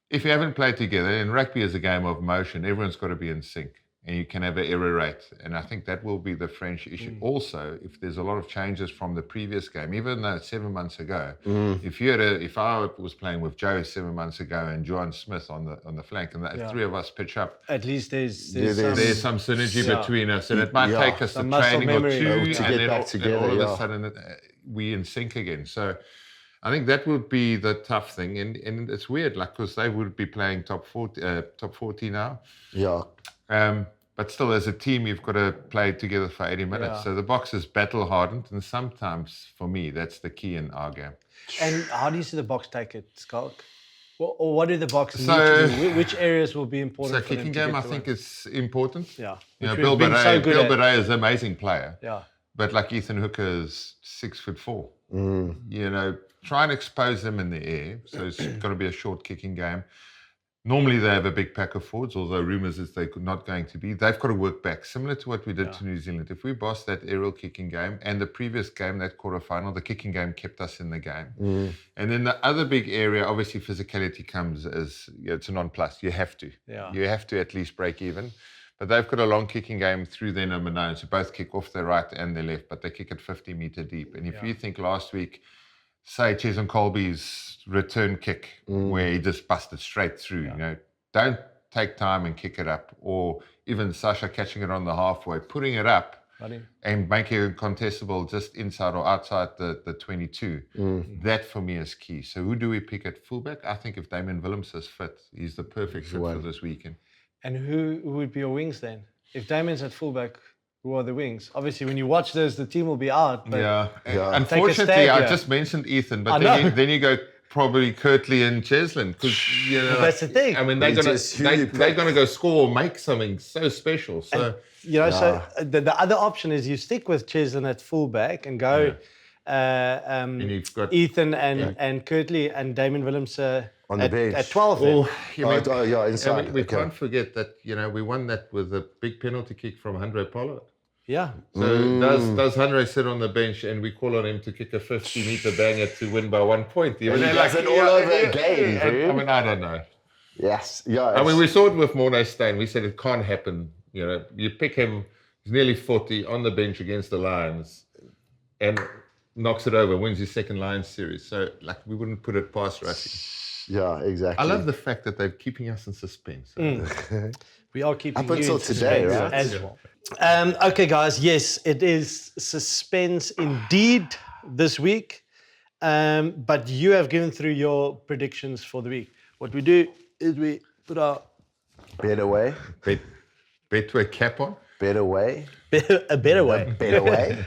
If you haven't played together, and rugby is a game of motion, everyone's got to be in sync, and you can have an error rate. And I think that will be the French issue. Also, if there's a lot of changes from the previous game, even though it's 7 months ago, if I was playing with Joe 7 months ago and John Smith on the flank, and the three of us pitch up, at least there's some synergy between us, and it might take us a training or two to get back together. All of a sudden we in sync again. So I think that would be the tough thing, and it's weird, because they would be playing top 40 now. Yeah. But still, as a team, you've got to play together for 80 minutes. Yeah. So the Boks is battle-hardened, and sometimes, for me, that's the key in our game. And how do you see the Boks take it, Schalk? Or what do the Boks need to do? Which areas will be important for them? So kicking game, I think, is important. Yeah. Bill Beret is an amazing player. Yeah. But like Ethan Hooker is 6'4". Try and expose them in the air. So it's got to be a short kicking game. Normally they have a big pack of forwards, although rumours is they're not going to be. They've got to work back, similar to what we did to New Zealand. If we boss that aerial kicking game, and the previous game, that quarterfinal, the kicking game kept us in the game. And then the other big area, obviously physicality comes as, it's a non-plus. You have to. Yeah. You have to at least break even. But they've got a long kicking game through their number 9, so both kick off their right and their left, but they kick it 50 metre deep. And if you think last week, say Cheslin Colby's return kick where he just busted straight through, don't take time and kick it up, or even Sacha catching it on the halfway, putting it up and making it contestable just inside or outside the 22. That for me is key. So who do we pick at fullback? I think if Damian Willems is fit, he's the perfect fit for this weekend. And who would be your wings then? If Damian's at fullback, Who are the wings? Obviously, when you watch this, the team will be out. But Yeah. Yeah. Unfortunately, Take a I stab, just mentioned Ethan, I but know. then you go probably Kirtley and Cheslin because That's the thing. I mean, they're It's gonna just who you they're pick. gonna go score or make something so special. So So the other option is you stick with Cheslin at fullback and go you've got Ethan and Kirtley and Damon Willems On the bench. at 12. then. Inside. we Okay. can't forget that we won that with a big penalty kick from Andre Pollard. Yeah. So does Henry sit on the bench and we call on him to kick a 50-meter banger to win by 1 point? And he does it all over again, dude. I mean, I don't know. Yes. Yeah. I mean, we saw it with Mornay Steyn. We said it can't happen. You pick him, he's nearly 40 on the bench against the Lions and knocks it over, wins his second Lions series. So, we wouldn't put it past Rusty. Yeah, exactly. I love the fact that they're keeping us in suspense. We are keeping Up you until in today, suspense right? as well. Okay, guys. Yes, it is suspense indeed this week. But you have given through your predictions for the week. What we do is we put our Better way. Betway cap on. Better way. a better way. Better way.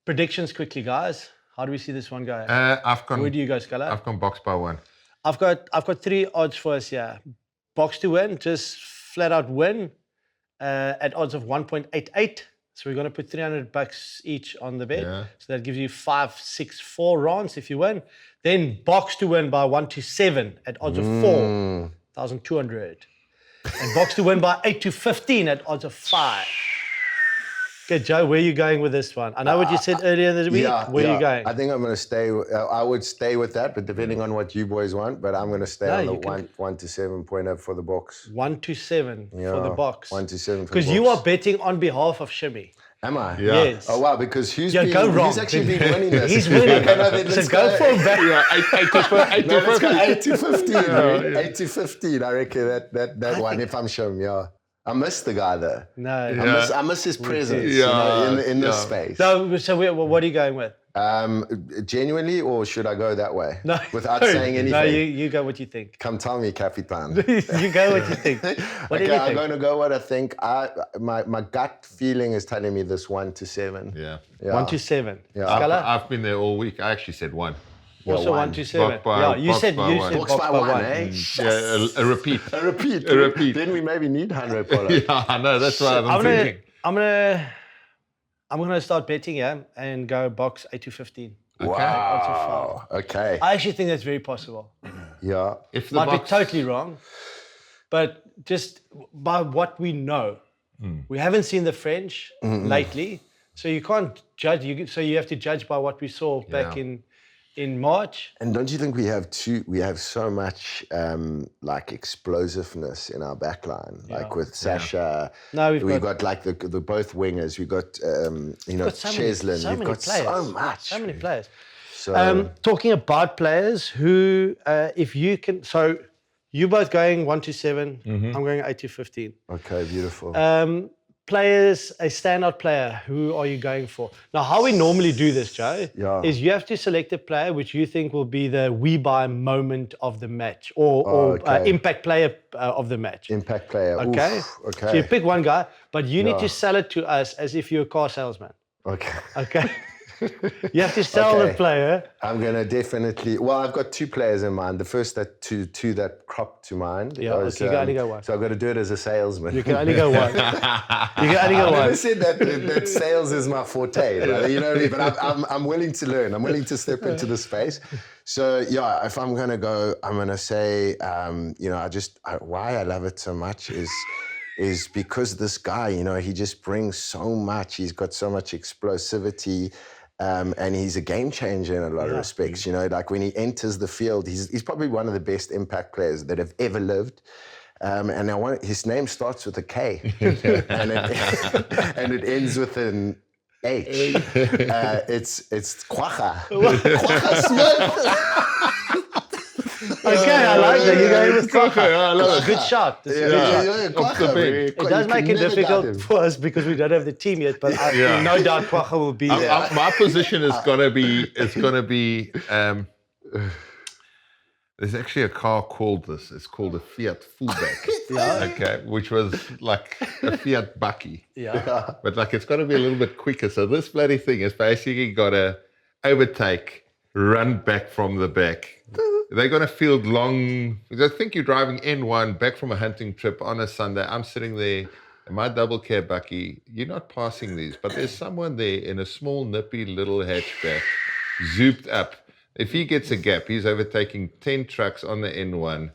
Predictions quickly, guys. How do we see this one go? I've gone. Where do you go, Schalk? I've gone box by 1. I've got 3 odds for us here. Box to win, just flat out win at odds of 1.88. So we're going to put $300 each on the bet. Yeah. So that gives you 564 rounds if you win. Then box to win by 1 to 7 at odds of 4,200. And box to win by 8 to 15 at odds of 5. Okay, Joe, where are you going with this one? I know what you said earlier in the week. Where are you going? I think I'm going to stay. I would stay with that, but depending on what you boys want. But I'm going to stay on the 1 to 7 pointer for the box. 1 to 7 for the box. 1 to 7 for the box. Because you are betting on behalf of Shimmy. Am I? Yeah. Yes. Oh, wow, because who's actually been winning this? He's winning. Okay, no, then So let's go for a bet. Yeah, 8 No, to let's go 50. 8 to 15. 8 to 15. I reckon that one, if I'm showing, yeah. I miss the guy though. No. I miss his presence in this space. So what are you going with? Genuinely, or should I go that way? No. Without saying anything? No, you go what you think. Come tell me, Capitan. You go what you think. What do you I'm think? going to go what I think. My gut feeling is telling me this 1 to 7. Yeah. 1 to 7. Yeah. Scala? I've been there all week. I actually said 1. Also 1 to 7. You said Box by 1, eh? Yeah, a repeat. A repeat. A repeat. Then we maybe need 100 Polo. Yeah, I know. That's what I'm thinking. I'm gonna start betting and go box 8 to 15. Wow. Okay. I actually think that's very possible. Yeah. If the Might box, be totally wrong, but just by what we know, we haven't seen the French lately, so you can't judge. So you have to judge by what we saw back in March. And don't you think we have so much explosiveness in our backline, like with Sacha. No, we've got like the both wingers. We've got Cheslin. We've got so much. So many players. So Talking about players who, if you can, so you're both going 1 to 7. I'm going 8 to 15. okay, beautiful. Players, a standout player, who are you going for? Now, how we normally do this, Joe, is you have to select a player which you think will be the we-buy moment of the match or impact player of the match. Impact player. Okay? Oof, okay. So you pick one guy, but you need to sell it to us as if you're a car salesman. Okay. Okay? You have to sell the player. I'm gonna definitely. Well, I've got 2 players in mind. The first two that cropped to mind. Yeah, okay, you can only go one. So I've got to do it as a salesman. You can only go one. You can only go I one. never said that sales is my forte. Right? You know what I mean? But I'm willing to learn. I'm willing to step into the space. So yeah, if I'm gonna go, I'm gonna say, why I love it so much is because this guy, he just brings so much. He's got so much explosivity. And he's a game changer in a lot of respects. Like when he enters the field, he's probably one of the best impact players that have ever lived. And his name starts with a K, and it ends with an H. It's Kwacha. Kwacha Smith. Okay, I like that. You're going with Sacha. I love it. Good shot. It does make it difficult for us because we don't have the team yet, but no doubt Kwacha will be there. My position is gonna be There's actually a car called this. It's called a Fiat Fullback. Okay, which was like a Fiat Bucky. Yeah. But like it's got to be a little bit quicker. So this bloody thing has basically got to overtake, run back from the back. They're going to field long. I think you're driving N1 back from a hunting trip on a Sunday. I'm sitting there in my double cab Bucky. You're not passing these, but there's someone there in a small, nippy little hatchback, zooped up. If he gets a gap, he's overtaking 10 trucks on the N1.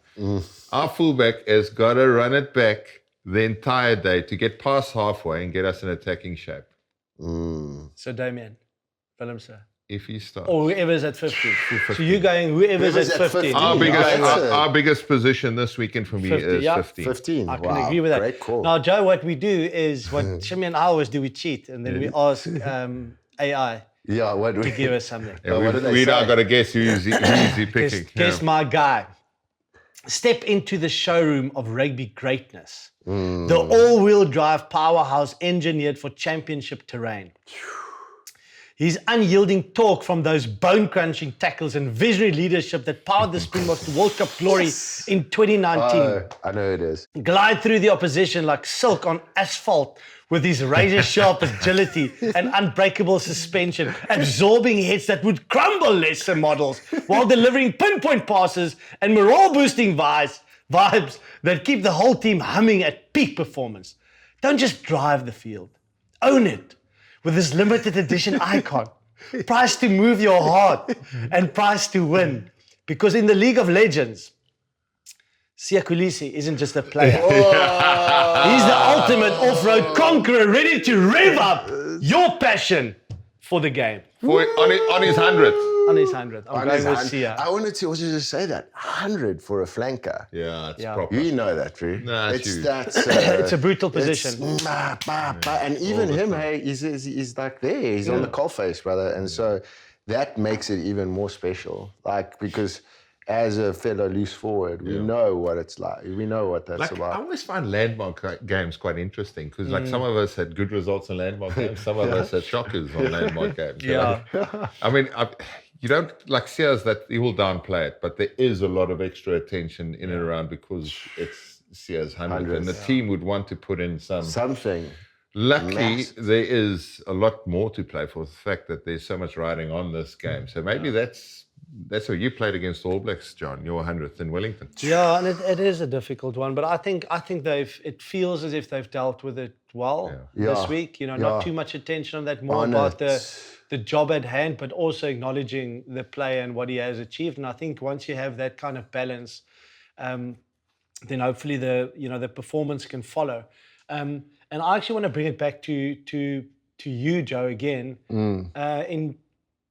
Our fullback has got to run it back the entire day to get past halfway and get us in attacking shape. So Damien, Willem sir. If he starts. Or whoever's at 15. So you're going whoever's at 15. Our biggest position this weekend for me 50, is yeah. 15. 15. I can agree with that. Great call. Now, Joe, what we do is, what Shimmy and I always do, we cheat, and then we ask AI Yeah, what to give us something. Yeah, what did they we now say? got to guess who's he picking. Guess my guy. Step into the showroom of rugby greatness. The all-wheel drive powerhouse engineered for championship terrain. His unyielding torque from those bone-crunching tackles and visionary leadership that powered the Springboks to World Cup glory in 2019. Oh, I know it is. Glide through the opposition like silk on asphalt with his razor-sharp agility and unbreakable suspension, absorbing hits that would crumble lesser models while delivering pinpoint passes and morale-boosting vibes that keep the whole team humming at peak performance. Don't just drive the field. Own it. With this limited edition icon, priced to move your heart and priced to win. Because in the League of Legends, Kolisi isn't just a player. He's the ultimate off-road conqueror, ready to rev up your passion for the game. On his 100th. On his 100th. I'm going with Sia. I wanted to also just say that 100 for a flanker. Yeah, it's Yeah. proper. You know that, Drew. Nah, it's huge. It's a brutal position. And even him, hey, he's like there. He's on the coalface, brother. And so that makes it even more special. Like, because as a fellow loose forward, we know what it's like. We know what that's Like, about. I always find landmark games quite interesting because, like, some of us had good results in landmark games, some of us had shockers on landmark games. Yeah. I mean, you don't like Sia's that he will downplay it, but there is a lot of extra attention in and around because it's Sia's 100, and the team would want to put in something. Luckily, massive. there is a lot more to play for the fact that there's so much riding on this game. So maybe that's how you played against All Blacks, John, your 100th in Wellington. Yeah, and it is a difficult one, but I think it feels as if they've dealt with it well this week. Not too much attention on that, more about the job at hand, but also acknowledging the player and what he has achieved. And I think once you have that kind of balance, then hopefully the performance can follow. And I actually want to bring it back to you, Joe, again.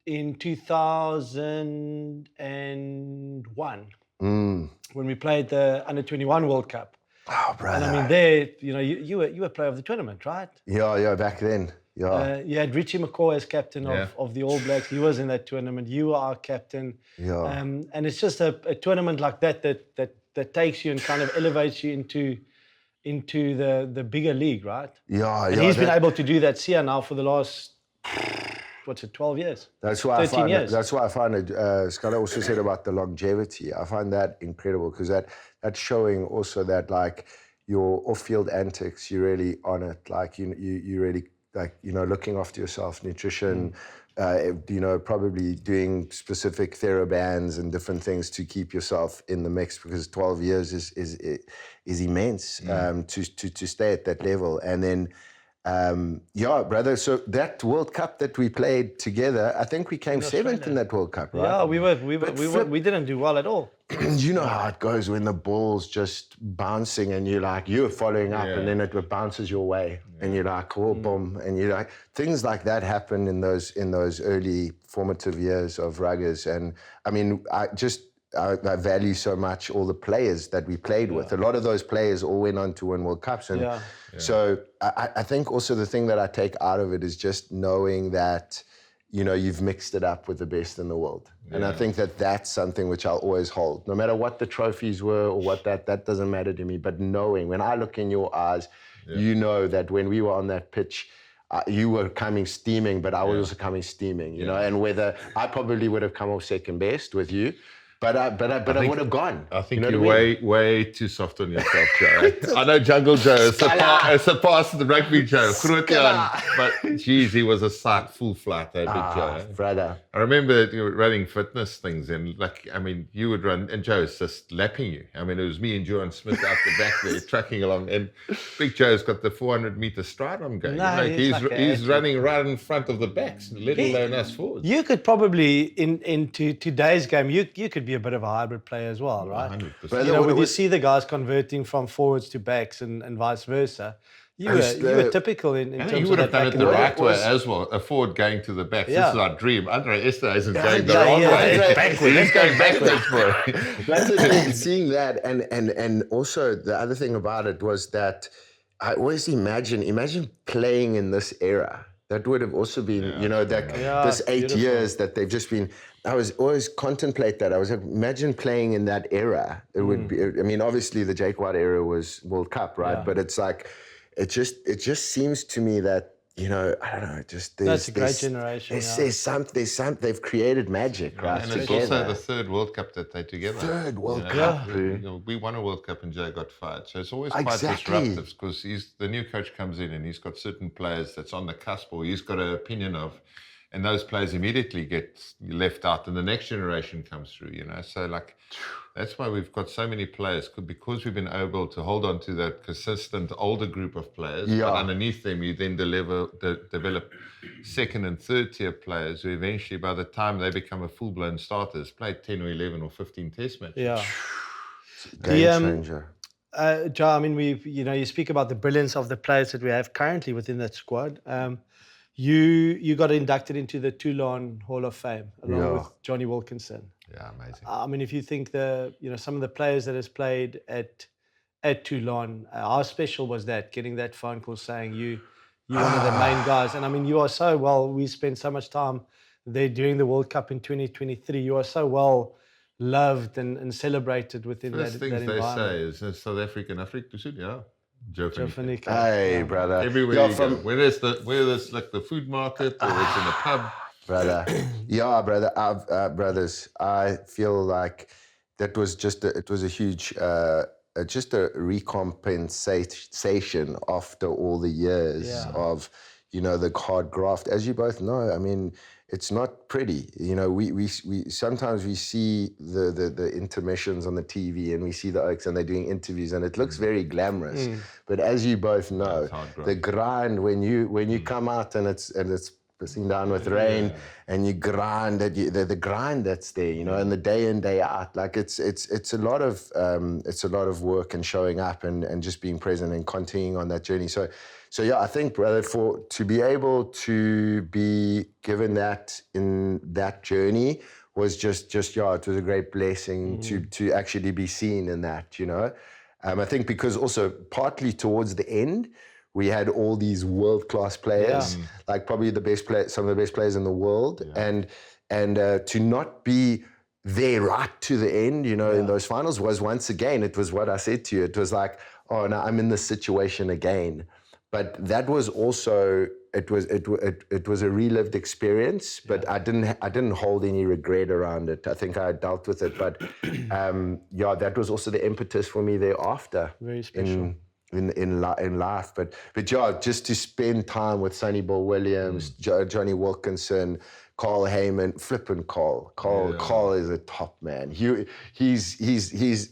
In 2001, when we played the Under-21 World Cup. Oh, brother. And I mean, there, you were player of the tournament, right? Yeah, back then. Yeah. You had Richie McCaw as captain of the All Blacks. He was in that tournament. You were our captain. Yeah. And it's just a tournament like that takes you and kind of elevates you into the bigger league, right? Yeah, and he's been able to do that here now for the last 12 years? That's why 13 years. That's why I find it. Scala also said about the longevity. I find that incredible because that's showing also that like your off-field antics, you're really on it. Like you really like looking after yourself, nutrition. Probably doing specific therabands and different things to keep yourself in the mix because 12 years is immense to stay at that level. And then. Brother. So that World Cup that we played together, I think we came seventh in that World Cup, right? Yeah, we didn't do well at all. You know how it goes when the ball's just bouncing and you're following up and then it bounces your way and you're like, oh, boom, and you're like, things like that happen in those early formative years of ruggers. And I mean, I value so much all the players that we played with. A lot of those players all went on to win World Cups. And so I think also the thing that I take out of it is just knowing that, you've mixed it up with the best in the world. And I think that's something which I'll always hold. No matter what the trophies were or what that doesn't matter to me. But knowing, when I look in your eyes, you know that when we were on that pitch, you were coming steaming, but I was also coming steaming, and whether I probably would have come off second best with you, But I would have gone. I think You know you're what I mean? way too soft on yourself, Joe. I know Jungle Joe surpassed the Rugby Joe, but geez, he was a sight full flight, Big Joe. Brother. I remember you were running fitness things, and you would run, and Joe's just lapping you. I mean, it was me and John Smith out the back there, trucking along, and Big Joe's got the 400-meter stride I'm going. No, he's running right in front of the backs, let alone us forwards. You could probably, into today's game, you could be a bit of a hybrid player as well, right? 100%. You know, when you see the guys converting from forwards to backs and vice versa, you were typical in terms you of would that have done it back the in right way as well. A forward going to the backs. Yeah. This is our dream. Andre Esther isn't going the wrong yeah, way. backwards. He's going backwards, bro. That's the thing, seeing that, and also the other thing about it was that I always imagine playing in this era. That would have also been, this 8 beautiful. years that they've just been. I was always contemplate that. I was like, imagine playing in that era. It would be. I mean, obviously the Jake White era was World Cup, right? Yeah. But it's like, it just seems to me that, I don't know. That's a great generation. There's something. They've created magic, right? And it's together. also the third World Cup that they're together. Third World Cup. We won a World Cup and Joe got fired. So it's always quite Exactly. disruptive because the new coach comes in and he's got certain players that's on the cusp or he's got an opinion of, and those players immediately get left out and the next generation comes through, So that's why we've got so many players, because we've been able to hold on to that consistent older group of players. Yeah. But underneath them, you then develop second and third tier players who eventually, by the time they become a full-blown starters, play 10 or 11 or 15 test matches. Yeah. Game changer. Joe, I mean, you speak about the brilliance of the players that we have currently within that squad. You got inducted into the Toulon Hall of Fame along with Johnny Wilkinson. Yeah, amazing. I mean, if you think some of the players that has played at Toulon, how special was that? Getting that phone call saying you're one of the main guys, and I mean, you are so well. We spent so much time there during the World Cup in 2023. You are so well loved and celebrated within that environment. First things they say is South African, Afrika Sud, yeah. Joe Funny. Hey, brother. Everywhere you go. Whether it's like the food market or it's in a pub. Brother. Yeah, brother. Brothers, I feel like that was it was a huge, just a recompensation after all the years of, the hard graft. As you both know, I mean, it's not pretty. We sometimes we see the intermissions on the TV and we see the Oaks and they're doing interviews and it looks very glamorous. But as you both know, the grind when you come out and it's pissing down with rain and you grind the grind that's there, and the day in, day out, like it's a lot of work and showing up and just being present and continuing on that journey. So yeah, I think, brother, to be able to be given that in that journey was just it was a great blessing to actually be seen in that, I think because also partly towards the end, we had all these world-class players, like probably some of the best players in the world, and to not be there right to the end, in those finals was once again, it was what I said to you. It was like, oh no, I'm in this situation again. But that was also it was a relived experience. But I didn't hold any regret around it. I think I dealt with it. But that was also the impetus for me thereafter. Very special. In life, but yeah, just to spend time with Sonny Bill Williams, Johnny Wilkinson, Carl Heyman, flipping Carl. Carl is a top man. He's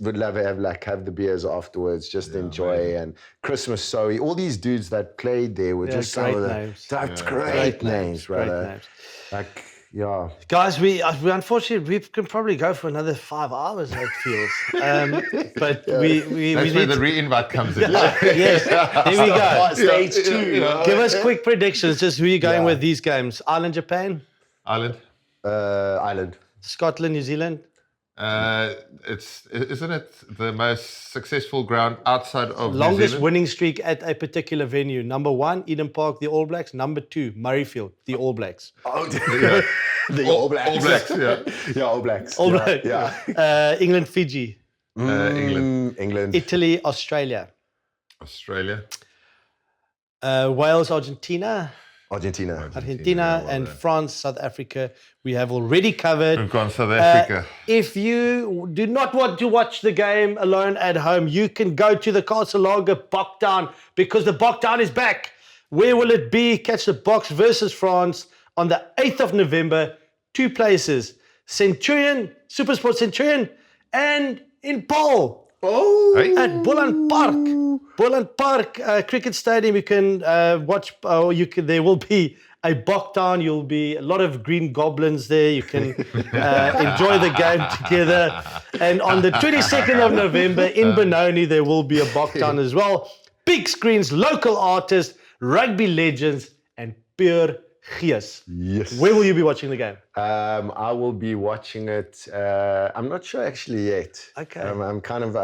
would love to have the beers afterwards, just enjoy amazing. And Christmas Soe, all these dudes that played there were just some of the names. Great names, brother. Great names. Like. Yeah, guys, we unfortunately we can probably go for another 5 hours. It feels, but we that's where the re-invite comes in. Yes, here we go. Stage 2. Give us quick predictions. Just who are you going with these games? Ireland, Japan. Ireland. Scotland, New Zealand. Isn't it the most successful ground outside of longest New Zealand? winning streak at a particular venue? Number 1, Eden Park, the All Blacks. Number 2, Murrayfield, the All Blacks. Oh, the All Blacks. All Blacks, All Blacks. All Blacks. Yeah. England, Fiji. England. Italy, Australia. Wales, Wales, Argentina. Argentina. Argentina and France, South Africa, we have already covered. We've gone South Africa. If you do not want to watch the game alone at home, you can go to the colasouthafrica Boktown because the Boktown is back. Where will it be? Catch the Boks versus France on the 8th of November. 2 places, Centurion, Supersport Centurion, and in Paul. At Boland Park Cricket Stadium, you can watch. There will be a Boktown. You'll be a lot of green goblins there. You can enjoy the game together. And on the 22nd of November in Benoni, there will be a Boktown as well. Big screens, local artists, rugby legends, and pure gees. Yes. Where will you be watching the game? I will be watching it. I'm not sure actually yet. Okay. I'm kind of.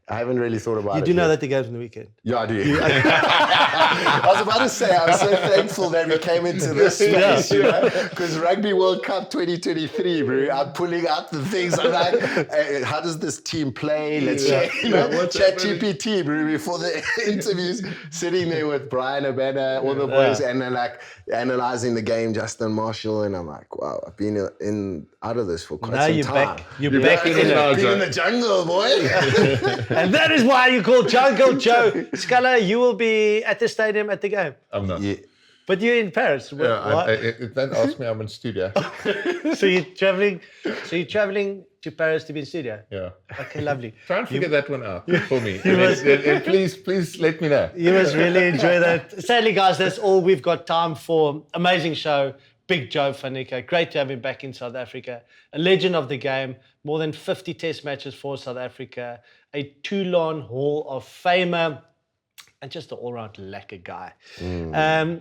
I haven't really thought about it. You do know yet. that the game's on the weekend. Yeah, I do. I was about to say, I'm so thankful that we came into this space, you know, because Rugby World Cup 2023, bro, I'm pulling out the things. I'm like, how does this team play? Let's check, you know, ChatGPT, bro, before the interviews, sitting there with Brian Abena, all the boys, and then like analyzing the game, Justin Marshall, and I'm like, wow, I've been out of this for quite some time. You're back in it. Been in the jungle, boy. And that is why you call Jungle Joe. Scala, you will be at the stadium at the game. I'm not. Yeah. But you're in Paris. Don't ask me, I'm in studio. So you're traveling to Paris to be in studio? Yeah. Okay, lovely. Try and figure that one out for me. And please let me know. You must really enjoy that. Sadly, guys, that's all we've got time for. Amazing show. Big Joe van Niekerk. Great to have him back in South Africa. A legend of the game. More than 50 test matches for South Africa. A Toulon Hall of Famer. And just an all-round lacquer guy.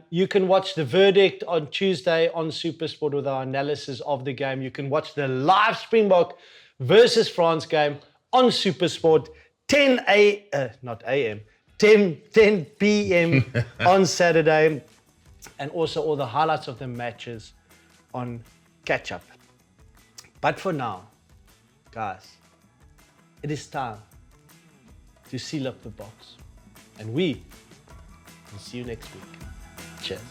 You can watch the verdict on Tuesday on SuperSport with our analysis of the game. You can watch the live Springbok versus France game on SuperSport 10 p.m. on Saturday. And also all the highlights of the matches on catch-up. But for now, guys, it is time to seal up the box. And we will see you next week. Cheers.